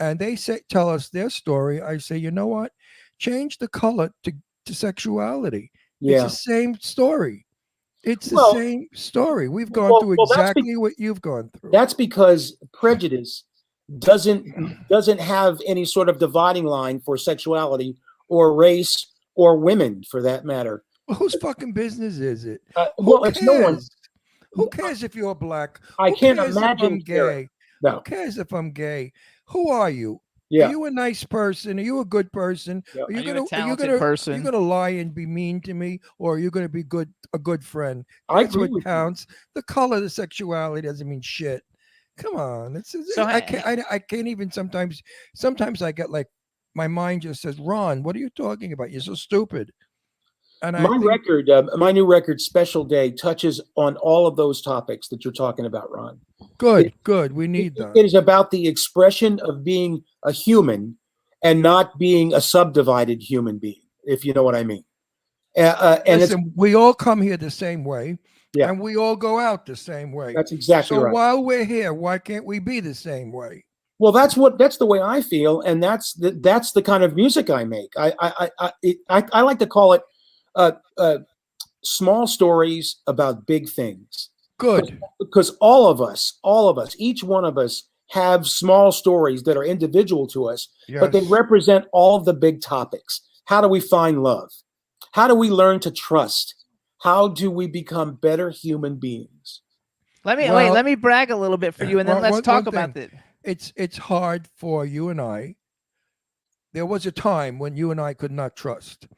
and they tell us their story, I say, you know what? Change the color to sexuality. Yeah. It's the same story. It's the Well- same story. We've gone well, through well, that's exactly what you've gone through. That's because prejudice doesn't have any sort of dividing line for sexuality or race or women, for that matter. Well, whose fucking business is it? Well, it's no one. cares? Who cares if you're black? I Who can't cares if imagine I'm caring. gay. No. Who cares if I'm gay? Who are you? Yeah. Are you a nice person? Are you a good person? Yeah. Are you Are you a gonna talented person? Are you gonna lie and be mean to me, or are you gonna be a good friend? I That's agree what with you. counts. The color, the sexuality doesn't mean shit. Come on, So I can't even sometimes. Sometimes I get like my mind just says, "Ron, what are you talking about? You're so stupid." And I My think, record, my new record, Special Day, touches on all of those topics that you're talking about, Ron. good. We need that. It is about the expression of being a human and not being a subdivided human being, if you know what I mean. And Listen, we all come here the same way, Yeah. and we all go out the same way. that's exactly So right. while we're here, why can't we be the same way? Well, that's the way I feel, and that's the kind of music I make. I like to call it small stories about big things, Good. because all of us, each one of us, have small stories that are individual to us, but they Yes. represent all of the big topics. How do we find love? How do we learn to trust? How do we become better human beings? Let me Well- let me brag a little bit for you, and then Well, let's one talk about thing. it. It's hard for you and I. There was a time when you and I could not trust.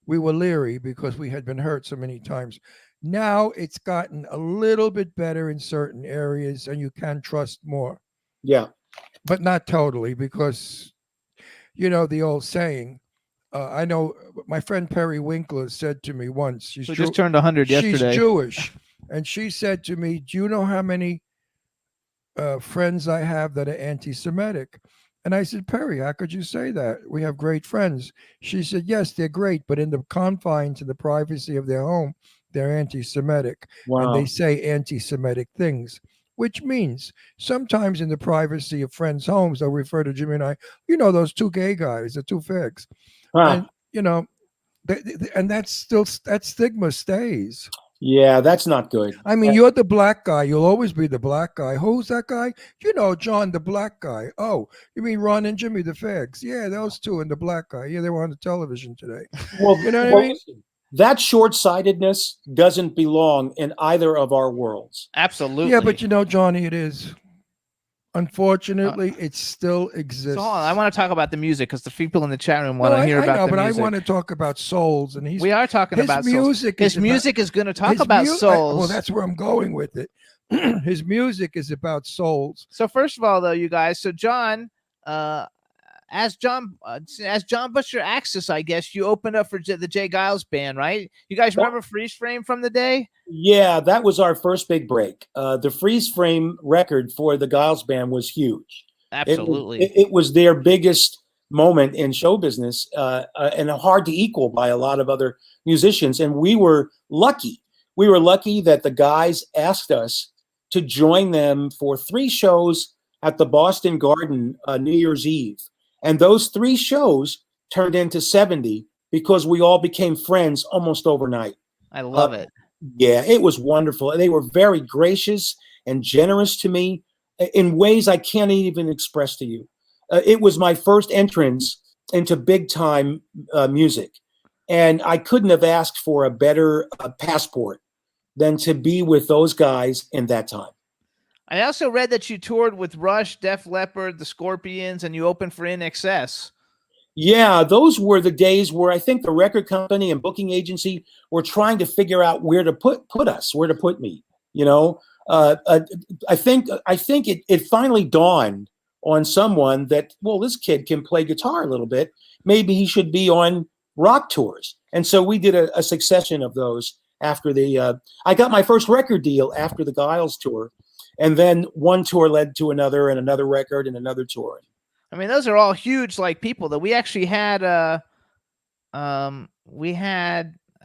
We were leery because we had been hurt so many times. Now it's gotten a little bit better in certain areas, and you can trust more. Yeah. but not totally, because you know the old saying. I know my friend Perry Winkler said to me once. She's So just turned 100 she's yesterday. Jewish, and she said to me, "Do you know how many friends I have that are anti-Semitic?" And I said, "Perry, how could you say that? We have great friends." She said, "Yes, they're great, but in the confines and the privacy of their home, they're anti-Semitic, and Wow. they say anti-Semitic things." Which means sometimes in the privacy of friends' homes, they'll refer to Jimmy and I, you know, those two gay guys, the two figs. Huh. And, you know, and that's still, that stigma stays. Yeah, that's not good. I mean, you're the black guy. You'll always be the black guy. Who's that guy? You know, John, the black guy. Oh, you mean Ron and Jimmy, the figs? Yeah, those two and the black guy. Yeah, they were on the television today. Well, You know what I well, mean? listen, that short-sightedness doesn't belong in either of our worlds. Absolutely. Yeah, but you know, Johnny, it is. Unfortunately, it still exists. So hold on, I want to talk about the music because the people in the chat room No, want to hear I about know, the but music. I want to talk about souls, and We are talking his about souls. music. His is about- music is going to talk his about mu- I- souls. well, that's where I'm going with it. His music is about souls. So first of all, though, you guys, so John, as John Buster Axis, I guess you opened up for the Jay Giles band, right? You guys remember Freeze Frame from the day? Yeah, that was our first big break. The Freeze Frame record for the Giles Band was huge. Absolutely. It was their biggest moment in show business, and hard to equal by a lot of other musicians. And we were lucky. We were lucky that the guys asked us to join them for 3 shows at the Boston Garden New Year's Eve. And those 3 shows turned into 70 because we all became friends almost overnight. I love it. Yeah, it was wonderful. They were very gracious and generous to me in ways I can't even express to you. It was my first entrance into big time music. And I couldn't have asked for a better passport than to be with those guys in that time. I also read that you toured with Rush, Def Leppard, the Scorpions, and you opened for INXS. Yeah, those were the days where I think the record company and booking agency were trying to figure out where to put us, where to put me. You know, I think it finally dawned on someone that, well, this kid can play guitar a little bit. Maybe he should be on rock tours. And so we did a succession of those after the. I got my first record deal after the Giles tour, and then one tour led to another, and another record, and another tour. I mean, those are all huge, like, people that we actually had.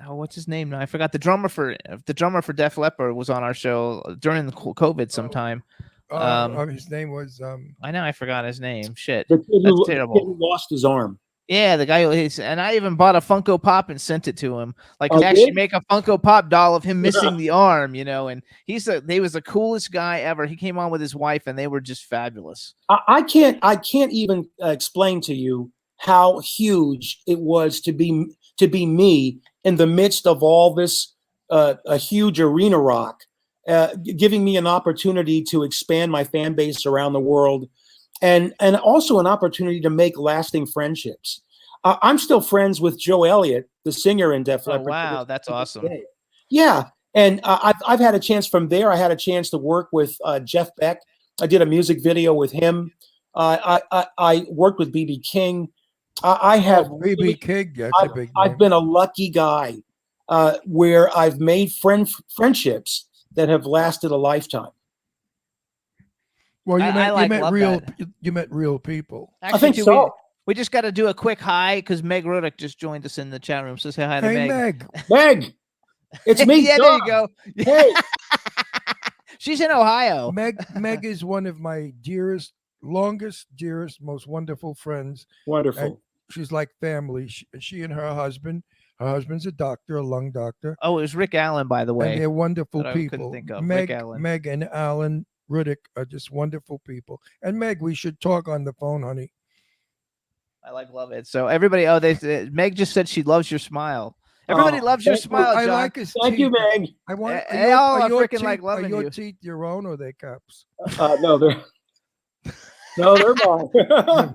What's his name now? I forgot. The drummer for Def Leppard was on our show during the COVID sometime. His name was. I know I forgot his name. Shit, The kid that's who terrible. lost his arm. Yeah, the guy and I even bought a Funko Pop and sent it to him. Like, Oh, to actually did? make a Funko Pop doll of him missing the arm, you know. And he was the coolest guy ever. He came on with his wife, and they were just fabulous. I can't even explain to you how huge it was to be me in the midst of all this a huge arena rock, giving me an opportunity to expand my fan base around the world, and also an opportunity to make lasting friendships. I'm still friends with Joe Elliott, the singer in Def Oh, Leppard. wow, that's awesome. Yeah, and I've had a chance from there. I had a chance to work with Jeff Beck. I did a music video with him. I worked with BB King. I have BB King. That's a big name. I've been a lucky guy where I've made friendships that have lasted a lifetime. Well, love you met real people. Actually, think too, so. We just got to do a quick hi because Meg Rodick just joined us in the chat room. So say hi to Hey, Meg. Meg. Meg, it's me. Yeah, there you go. Hey, She's in Ohio. Meg is one of my dearest, most wonderful friends. wonderful. And she's like family. She and her husband's a doctor, a lung doctor. Oh, it was Rick Allen, by the And way. they're wonderful that I couldn't people. think of. Rick Allen. Meg and Alan Riddick are just wonderful people. And Meg, we should talk on the phone, honey. I love it. So everybody, Meg just said she loves your smile. Everybody loves your smile, I John. like his Thank teeth. you, Meg. I want. They all are your freaking like teeth- loving are your you. teeth your own or they caps? No, they're mine.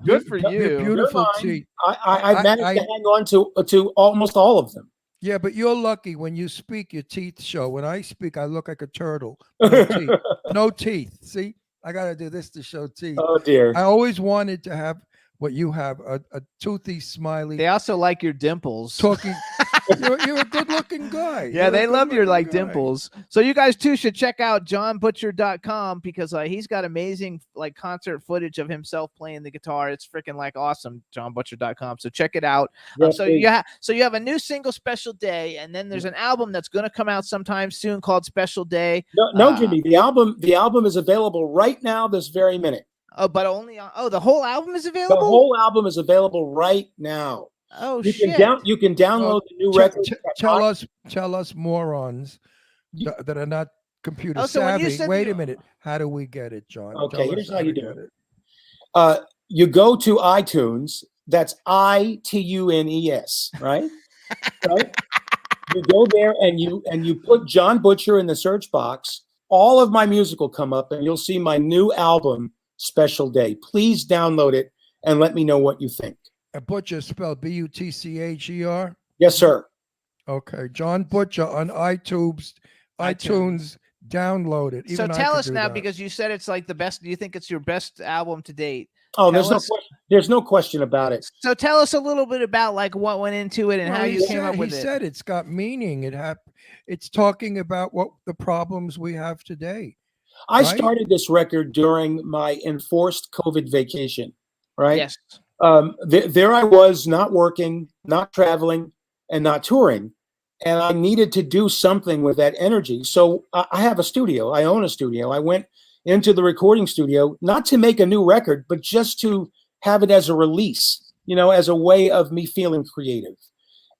Good for They're you. beautiful mine. teeth. I managed I- to hang on to almost all of them. Yeah, but you're lucky when you speak. Your teeth show. When I speak, I look like a turtle. No teeth. No teeth. See, I got to do this to show teeth. Oh dear. I always wanted to have what you have, a toothy, smiley, They also like your dimples. talking. You're a good-looking guy. Yeah, You're a they love your like good-looking guy. dimples. So you guys too should check out johnbutcher.com because he's got amazing like concert footage of himself playing the guitar. It's freaking like awesome. johnbutcher.com. So check it out. Yes, So please. you have a new single, Special Day, and then there's an album that's going to come out sometime soon called Special Day. No, Jimmy. The album is available right now, this very minute. Oh, but only on, the whole album is The available. whole album is available right now. Oh You shit! you can download the new record. Tell us morons that are not computer Oh, so when you savvy. said Wait you- a minute. How do we get it, John? Okay, Tell here's us how you to do get it. You go to iTunes. That's iTunes, right? Right. You go there and you put John Butcher in the search box. All of my music will come up, and you'll see my new album, Special Day. Please download it and let me know what you think. Butcher spelled Butcher. Yes, sir. Okay, John Butcher on iTunes. Download it. So Even I tell could us do now, that. because you said it's like the best. Do you think it's your best album to date? Oh, Tell us- there's no question about it. So tell us a little bit about like what went into it and Well, how he you came said- up with he it. said it's got meaning. It's talking about what the problems we have today. I Right? started this record during my enforced COVID vacation, right? Yes. There I was, not working, not traveling, and not touring. And I needed to do something with that energy. So I have a studio. I own a studio. I went into the recording studio, not to make a new record, but just to have it as a release, as a way of me feeling creative.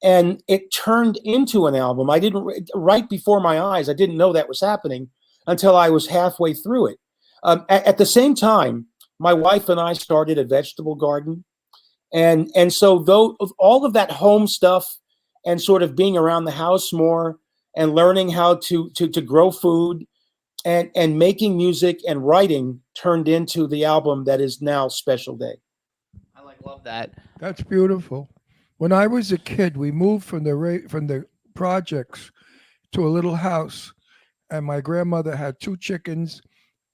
And it turned into an album. I didn't, right before my eyes, I didn't know that was happening until I was halfway through it. At the same time, my wife and I started a vegetable garden. And so though of all of that home stuff and sort of being around the house more and learning how to grow food and making music and writing turned into the album that is now Special Day. I love that. That's beautiful. When I was a kid, we moved from the projects to a little house, and my grandmother had 2 chickens,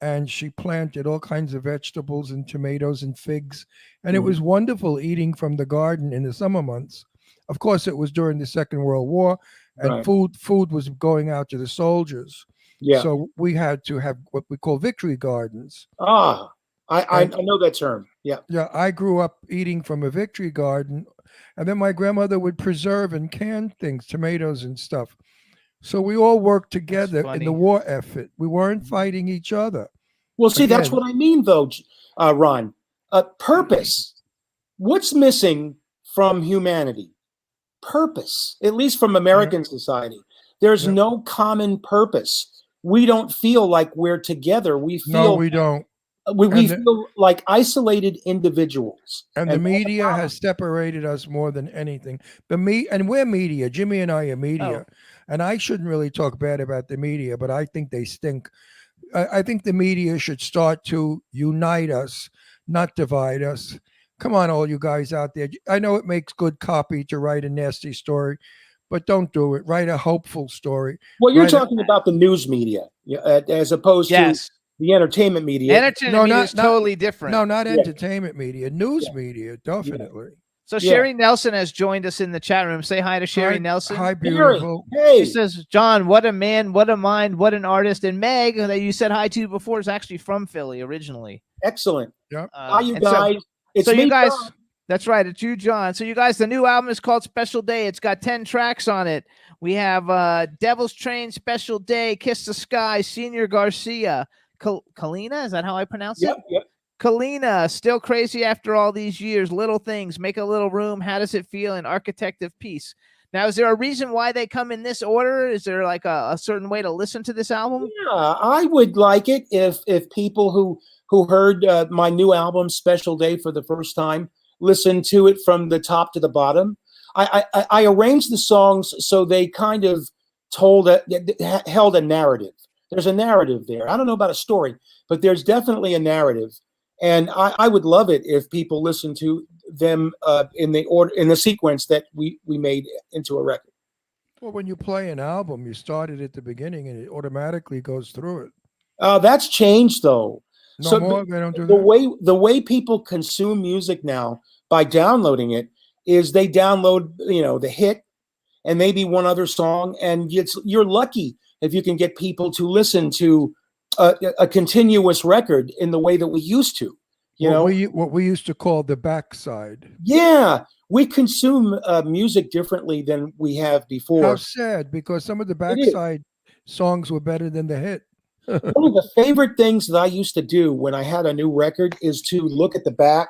and she planted all kinds of vegetables and tomatoes and figs, and it was wonderful eating from the garden in the summer months. Of course, it was during the Second World War, and Right. food was going out to the soldiers. Yeah. So we had to have what we call victory gardens. I know that term. Yeah. Yeah, I grew up eating from a victory garden, and then my grandmother would preserve and can things, tomatoes and stuff. So we all worked together in funny. the war effort. We weren't fighting each other. Well, see, that's Again. what I mean, though, Ron. Purpose. What's missing from humanity? Purpose, at least from American society. There's Yeah. no common purpose. We don't feel like we're together. We feel No, we don't. we and the- feel like isolated individuals. And the that's media problem. has separated us more than anything. And we're media. Jimmy and I are media. And I shouldn't really talk bad about the media, but I think they stink. I think the media should start to unite us, not divide us. Come on, all you guys out there. I know it makes good copy to write a nasty story, but don't do it. Write a hopeful story. Well, you're Right. talking about the news media as opposed Yes. to the entertainment media. Entertainment No, media not- is not- totally different. No, not Yeah. entertainment media, news media, definitely. So Yeah. Sherry Nelson has joined us in the chat room. Say hi to Sherry Hi- Nelson. Hi, Sherry, beautiful. hey, She says, John, what a man, what a mind, what an artist. And Meg, that you said hi to before, is actually from Philly originally. excellent. Hi, you and so- guys. It's so me, you guys, John. that's right, it's you, John. So you guys, the new album is called Special Day. It's got 10 tracks on it. We have Devil's Train, Special Day, Kiss the Sky, Senior Garcia, Kalina, is that how I pronounce Yep, it? yep. Kalina, Still Crazy After All These Years, Little Things, Make a Little Room, How Does It Feel, and Architect of Peace. Now, is there a reason why they come in this order? Is there like a certain way to listen to this album? Yeah, I would like it if people who heard my new album Special Day for the first time listen to it from the top to the bottom. I arranged the songs so they kind of held a narrative. There's a narrative there. I don't know about a story, but there's definitely a narrative, and I would love it if people listen to them in the sequence that we made into a record. Well, when you play an album, you start it at the beginning and it automatically goes through it. That's changed though. No So more. They don't do the that. way people consume music now by downloading it is they download, the hit and maybe one other song, and you're lucky if you can get people to listen to a continuous record in the way that we used to. What we used to call the backside. Yeah, we consume music differently than we have How before. sad, because some of the It is. backside songs were better than the hit. One of the favorite things that I used to do when I had a new record is to look at the back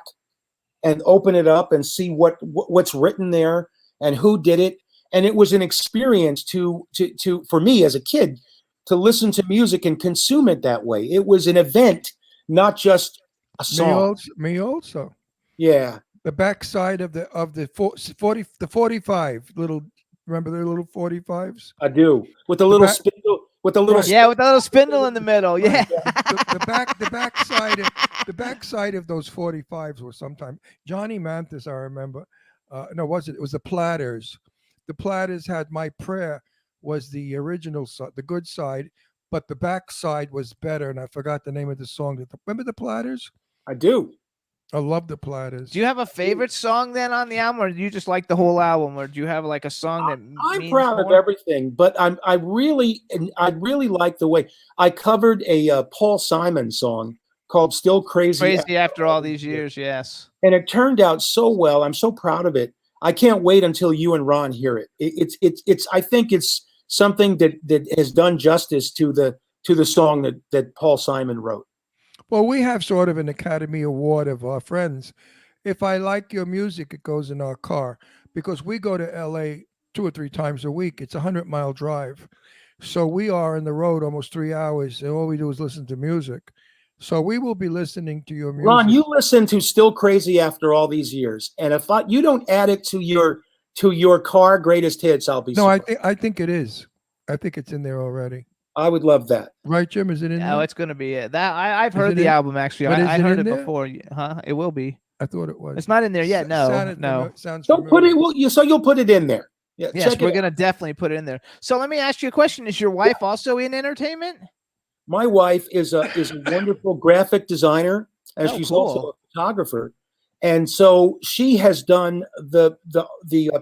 and open it up and see what's written there and who did it. And it was an experience to for me as a kid to listen to music and consume it that way. It was an event, not just a song. Me also. Yeah, The backside of the 45 little. Remember their little 45s? I do. With the little back- spindle, with the little Right. Yeah, with the little spindle in the middle. Yeah. The backside of those 45s were sometimes Johnny Mathis. I remember. No, was it? It was the Platters. The Platters had "My Prayer" was the original side, the good side, but the backside was better, and I forgot the name of the song. Remember the Platters? I do. I love the Platters. Do you have a favorite song then on the album, or do you just like the whole album, or do you have like a song that I'm means proud of more? everything, but I really like the way I covered a Paul Simon song called "Still Crazy." Crazy after all these years, yes. And it turned out so well. I'm so proud of it. I can't wait until you and Ron hear it. It's I think it's something that has done justice to the song that Paul Simon wrote. Well, we have sort of an Academy Award of our friends. If I like your music, it goes in our car, because we go to LA 2 or 3 times a week. It's a 100-mile drive. So we are on the road almost 3 hours, and all we do is listen to music. So we will be listening to your music. Ron, you listen to "Still Crazy" after all these years, and if you don't add it to your car greatest hits, I'll be No, surprised. I think it is. I think it's in there already. I would love that. Right, Jim? Is it in Oh, there? it's gonna be it. That I've Is heard it the in- album actually. but is I it heard in it there? before. Huh? It will be. I thought it was. It's not in there yet. No, no. Sounds Don't put it. familiar. So you'll put it in there. Yeah, Yes, check we're it out. gonna definitely put it in there. So let me ask you a question: is your wife also in entertainment? My wife is a wonderful graphic designer, and Oh, she's cool. also a photographer. And so she has done the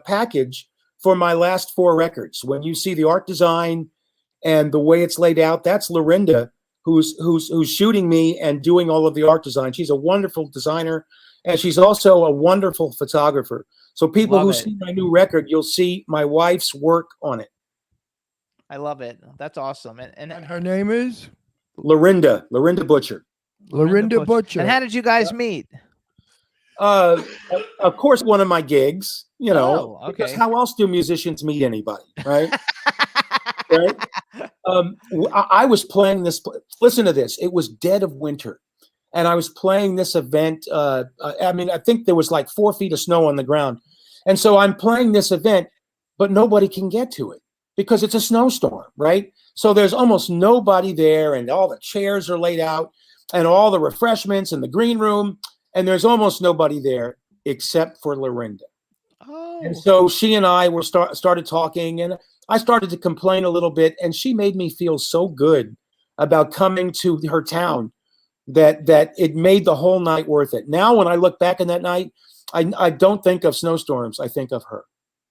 package for my last 4 records. When you see the art design and the way it's laid out, that's Lorinda, who's shooting me and doing all of the art design. She's a wonderful designer, and she's also a wonderful photographer. So people Love who it. see my new record, you'll see my wife's work on it. I love it. That's awesome. And her name is Lorinda Butcher. Lorinda Butcher. And how did you guys meet? Of course, one of my gigs, Oh, because okay. how else do musicians meet anybody, right? Right? I was playing this. Listen to this. It was dead of winter, and I was playing this event. I think there was like 4 feet of snow on the ground, and so I'm playing this event, but nobody can get to it because it's a snowstorm, right? So there's almost nobody there, and all the chairs are laid out, and all the refreshments in the green room, and there's almost nobody there except for Lorinda. Oh, And so she and I were started talking, and I started to complain a little bit, and she made me feel so good about coming to her town that it made the whole night worth it. Now, when I look back on that night, I don't think of snowstorms. I think of her.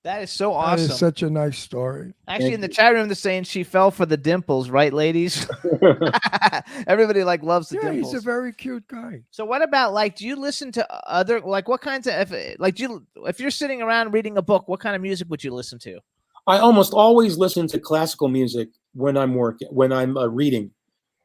that is so That awesome. is such a nice story. Actually, in the chat room, they're saying she fell for the dimples, right, ladies? Everybody loves the Yeah, dimples. he's a very cute guy. So what about do you listen to other what kinds of if you're sitting around reading a book, what kind of music would you listen to? I almost always listen to classical music when I'm reading.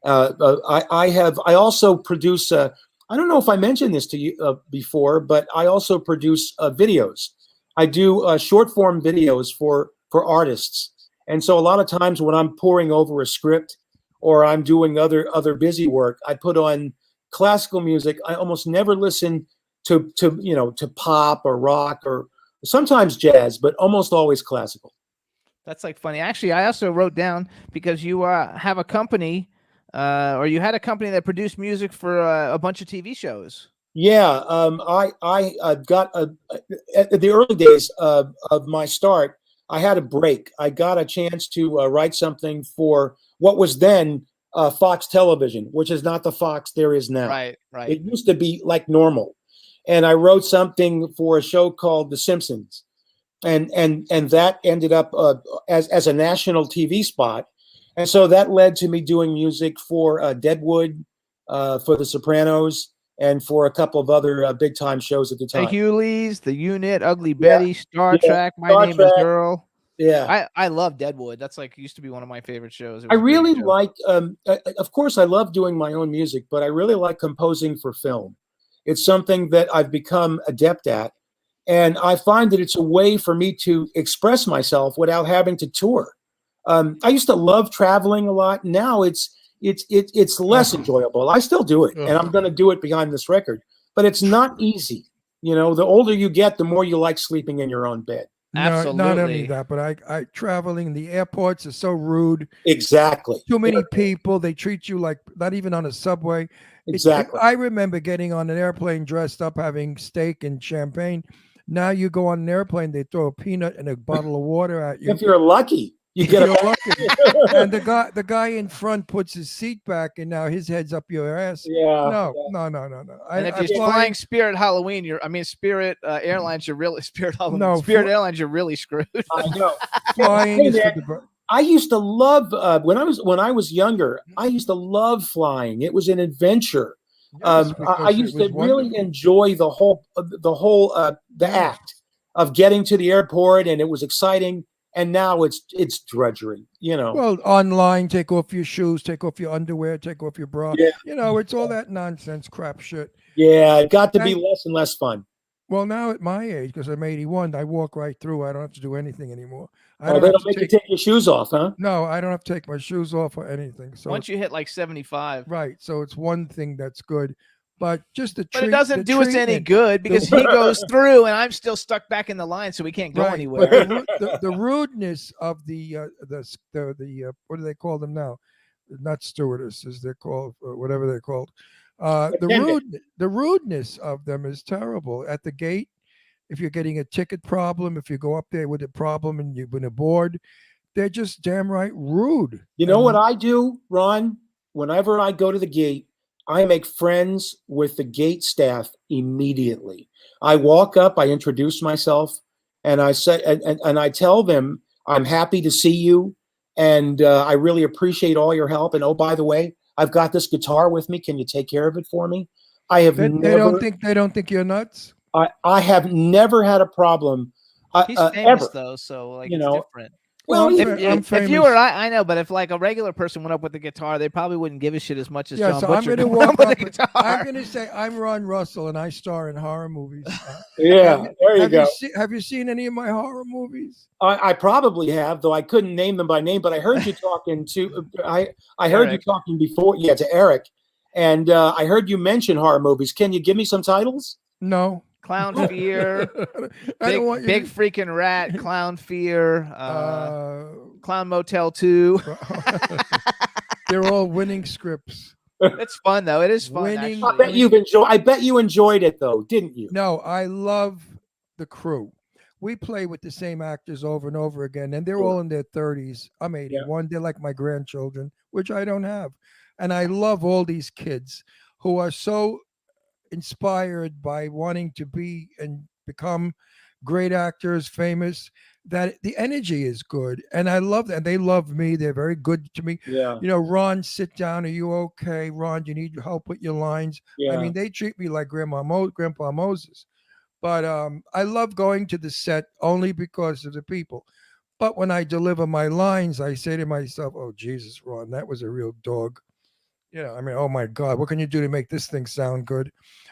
I also produce. I don't know if I mentioned this to you before, but I also produce videos. I do short form videos for artists, and so a lot of times when I'm poring over a script or I'm doing other busy work, I put on classical music. I almost never listen to pop or rock or sometimes jazz, but almost always classical. That's funny. Actually, I also wrote down because you have a company, or you had a company that produced music for a bunch of TV shows. Yeah, I got at the early days of my start, I had a break. I got a chance to write something for what was then Fox Television, which is not the Fox there is now. Right. It used to be like normal. And I wrote something for a show called The Simpsons, and that ended up as a national TV spot. And so that led to me doing music for Deadwood, for The Sopranos, and for a couple of other big time shows at the The time. Hewleys, The Unit, Ugly Betty, Star Yeah. Trek, My Star Name Trek. is Earl. Yeah. I love Deadwood. That's like used to be one of my favorite shows. It I was a great really show. like, of course, I love doing my own music, but I really like composing for film. It's something that I've become adept at. And I find that it's a way for me to express myself without having to tour. I used to love traveling a lot. Now it's less enjoyable. I still do it, and I'm going to do it behind this record. But it's not easy. You know, the older you get, the more you like sleeping in your own bed. No, not only Absolutely. that, but I traveling. The airports are so rude. Exactly. Too many people. They treat you like not even on a subway. Exactly. I remember getting on an airplane dressed up, having steak and champagne. Now you go on an airplane, they throw a peanut and a bottle of water at you. If you're lucky, you If get you're a lucky. And the guy in front puts his seat back, and now his head's up your ass. Yeah. No. And if you're flying Spirit Halloween, Spirit Airlines, you're really Spirit Halloween. No, Spirit Airlines, you're really screwed. I know. flying is Hey, for man, the. I used to love when I was younger. I used to love flying. It was an adventure. Yes, I because it used to was really wonderful. enjoy the act of getting to the airport, and it was exciting. And now it's drudgery. You know. Well, online, take off your shoes, take off your underwear, take off your bra. Yeah. You know, it's all that nonsense crap shit. Yeah, it got to be And- less and less fun. Well, now at my age, because I'm 81, I walk right through. I don't have to do anything anymore. I Oh, don't they have don't to make you take your shoes off, huh? No, I don't have to take my shoes off or anything. So Once you hit like 75. right, so it's one thing that's good, but just the But it doesn't the do us any treatment, good because he goes through and I'm still stuck back in the line, so we can't go right, anywhere. but the rudeness of the what do they call them now? Not stewardesses, they're called whatever they're called. The rudeness of them is terrible at the gate. If you're getting a ticket problem, if you go up there with a problem and you've been aboard, they're just damn right rude. You know what And- I do, Ron? Whenever I go to the gate, I make friends with the gate staff immediately. I walk up, I introduce myself, and I say, and I tell them, I'm happy to see you, and I really appreciate all your help. And oh, by the way, I've got this guitar with me. Can you take care of it for me? I have They never. they don't think you're nuts. I have never had a problem. He's famous ever. though, so like You it's know, different. Well, I'm even- fa- I'm If you famous. or I know, but if like a regular person went up with a guitar, they probably wouldn't give a shit as much as Yeah, John so I'm Butcher going to going walk with up. a guitar. I'm going to say I'm Ron Russell and I star in horror movies. Yeah, there you go. Have you seen any of my horror movies? I probably have, though I couldn't name them by name. But I heard you talking to I heard you Eric. talking before, yeah, to Eric, and I heard you mention horror movies. Can you give me some titles? No. Clown Fear, I big, don't want you. big freaking rat, Clown Fear, Clown Motel 2. They're all winning scripts. It's fun though. It is fun. Winning- actually. I bet you enjoyed it though, didn't you? No, I love the crew. We play with the same actors over and over again, and they're all in their 30s. I'm 81. They're like my grandchildren, which I don't have. And I love all these kids who are so inspired by wanting to be and become great actors, famous, that the energy is good. And I love that. And they love me. They're very good to me. Yeah, You know, Ron, sit down. Are you okay? Ron, do you need help with your lines? yeah. I mean, they treat me like Grandpa Moses. But I love going to the set only because of the people. But when I deliver my lines, I say to myself, oh, Jesus, Ron, that was a real dog. You know, I mean, oh my God, what can you do to make this thing sound good?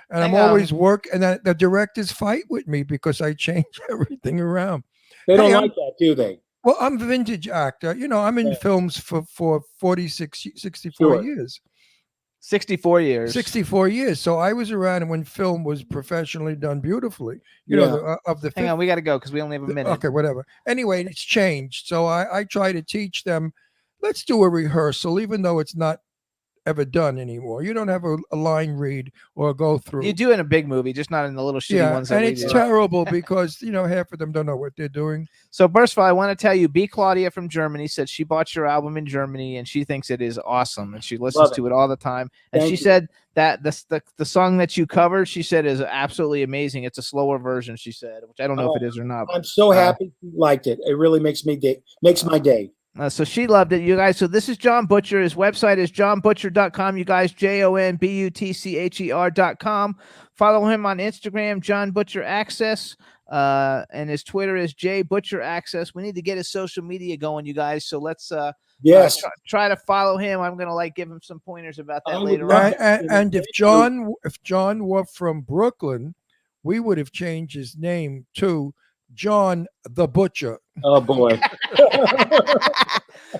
And I'm Hang on. always and the directors fight with me because I change everything around. They don't Hey, like that, do they? Well, I'm a vintage actor. You know, I'm in Yeah. films for 64 Sure. years. 64 years. 64 years. So I was around when film was professionally done beautifully. You Yeah. know, of the Hang on, we got to go because we only have a minute. Okay, whatever. Anyway, it's changed. So I try to teach them, let's do a rehearsal, even though it's not ever done anymore. You don't have a line read or a go through. You do in a big movie, just not in the little shitty ones that and we it's do. terrible because half of them don't know what they're doing. So first of all, I want to tell you, B. Claudia from Germany said she bought your album in Germany and she thinks it is awesome and she listens Love it. to it all the time. And Thank she you. said that the song that you covered, she said, is absolutely amazing. It's a slower version, she said, which I don't know if it is or not. I'm so happy you liked it. It really makes my day. So she loved it, you guys. So this is John Butcher. His website is johnbutcher.com. You guys, JONBUTCHER.com. Follow him on Instagram, John Butcher Access. And his Twitter is J Butcher Access. We need to get his social media going, you guys. So let's try to follow him. I'm gonna give him some pointers about that later on. And if John were from Brooklyn, we would have changed his name to John the Butcher. Oh boy.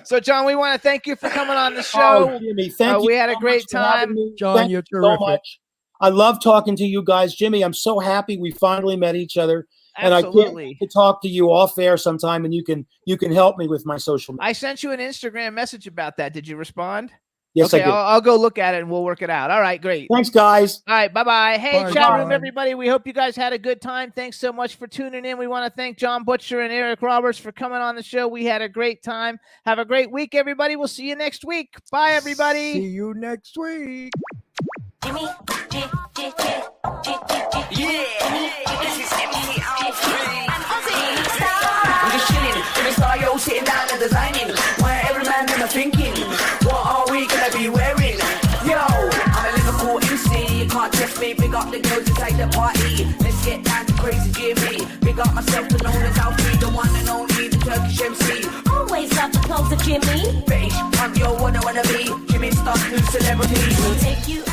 So John, we want to thank you for coming on the show. Oh, Jimmy, thank you. We had a so great much for having time. me. John, Thank you're you terrific. so much. I love talking to you guys. Jimmy, I'm so happy we finally met each other. And I can't Absolutely. wait to talk to you off air sometime, and you can help me with my social media. I sent you an Instagram message about that. Did you respond? Yes, okay, I did. I'll go look at it and we'll work it out. All right, great. Thanks, guys. All right, bye-bye. Hey, Bye, chat room, bye. everybody. We hope you guys had a good time. Thanks so much for tuning in. We want to thank John Butcher and Eric Roberts for coming on the show. We had a great time. Have a great week, everybody. We'll see you next week. Bye, everybody. See you next week. Jimmy, Yeah, this is MC Alfred. I'm just chilling, in the star, yo, sitting down and designing. Where every man them are thinking, what are we gonna be wearing? Yo, I'm a Liverpool MC, you can't test me. Big up the girls inside the party. Let's get down to crazy Jimmy. Big up myself, the known as Alfred, the one and only, the Turkish MC. always love the clothes of Jimmy. Bitch, I'm your one I wanna be. Jimmy Star, new celebrity. We'll take you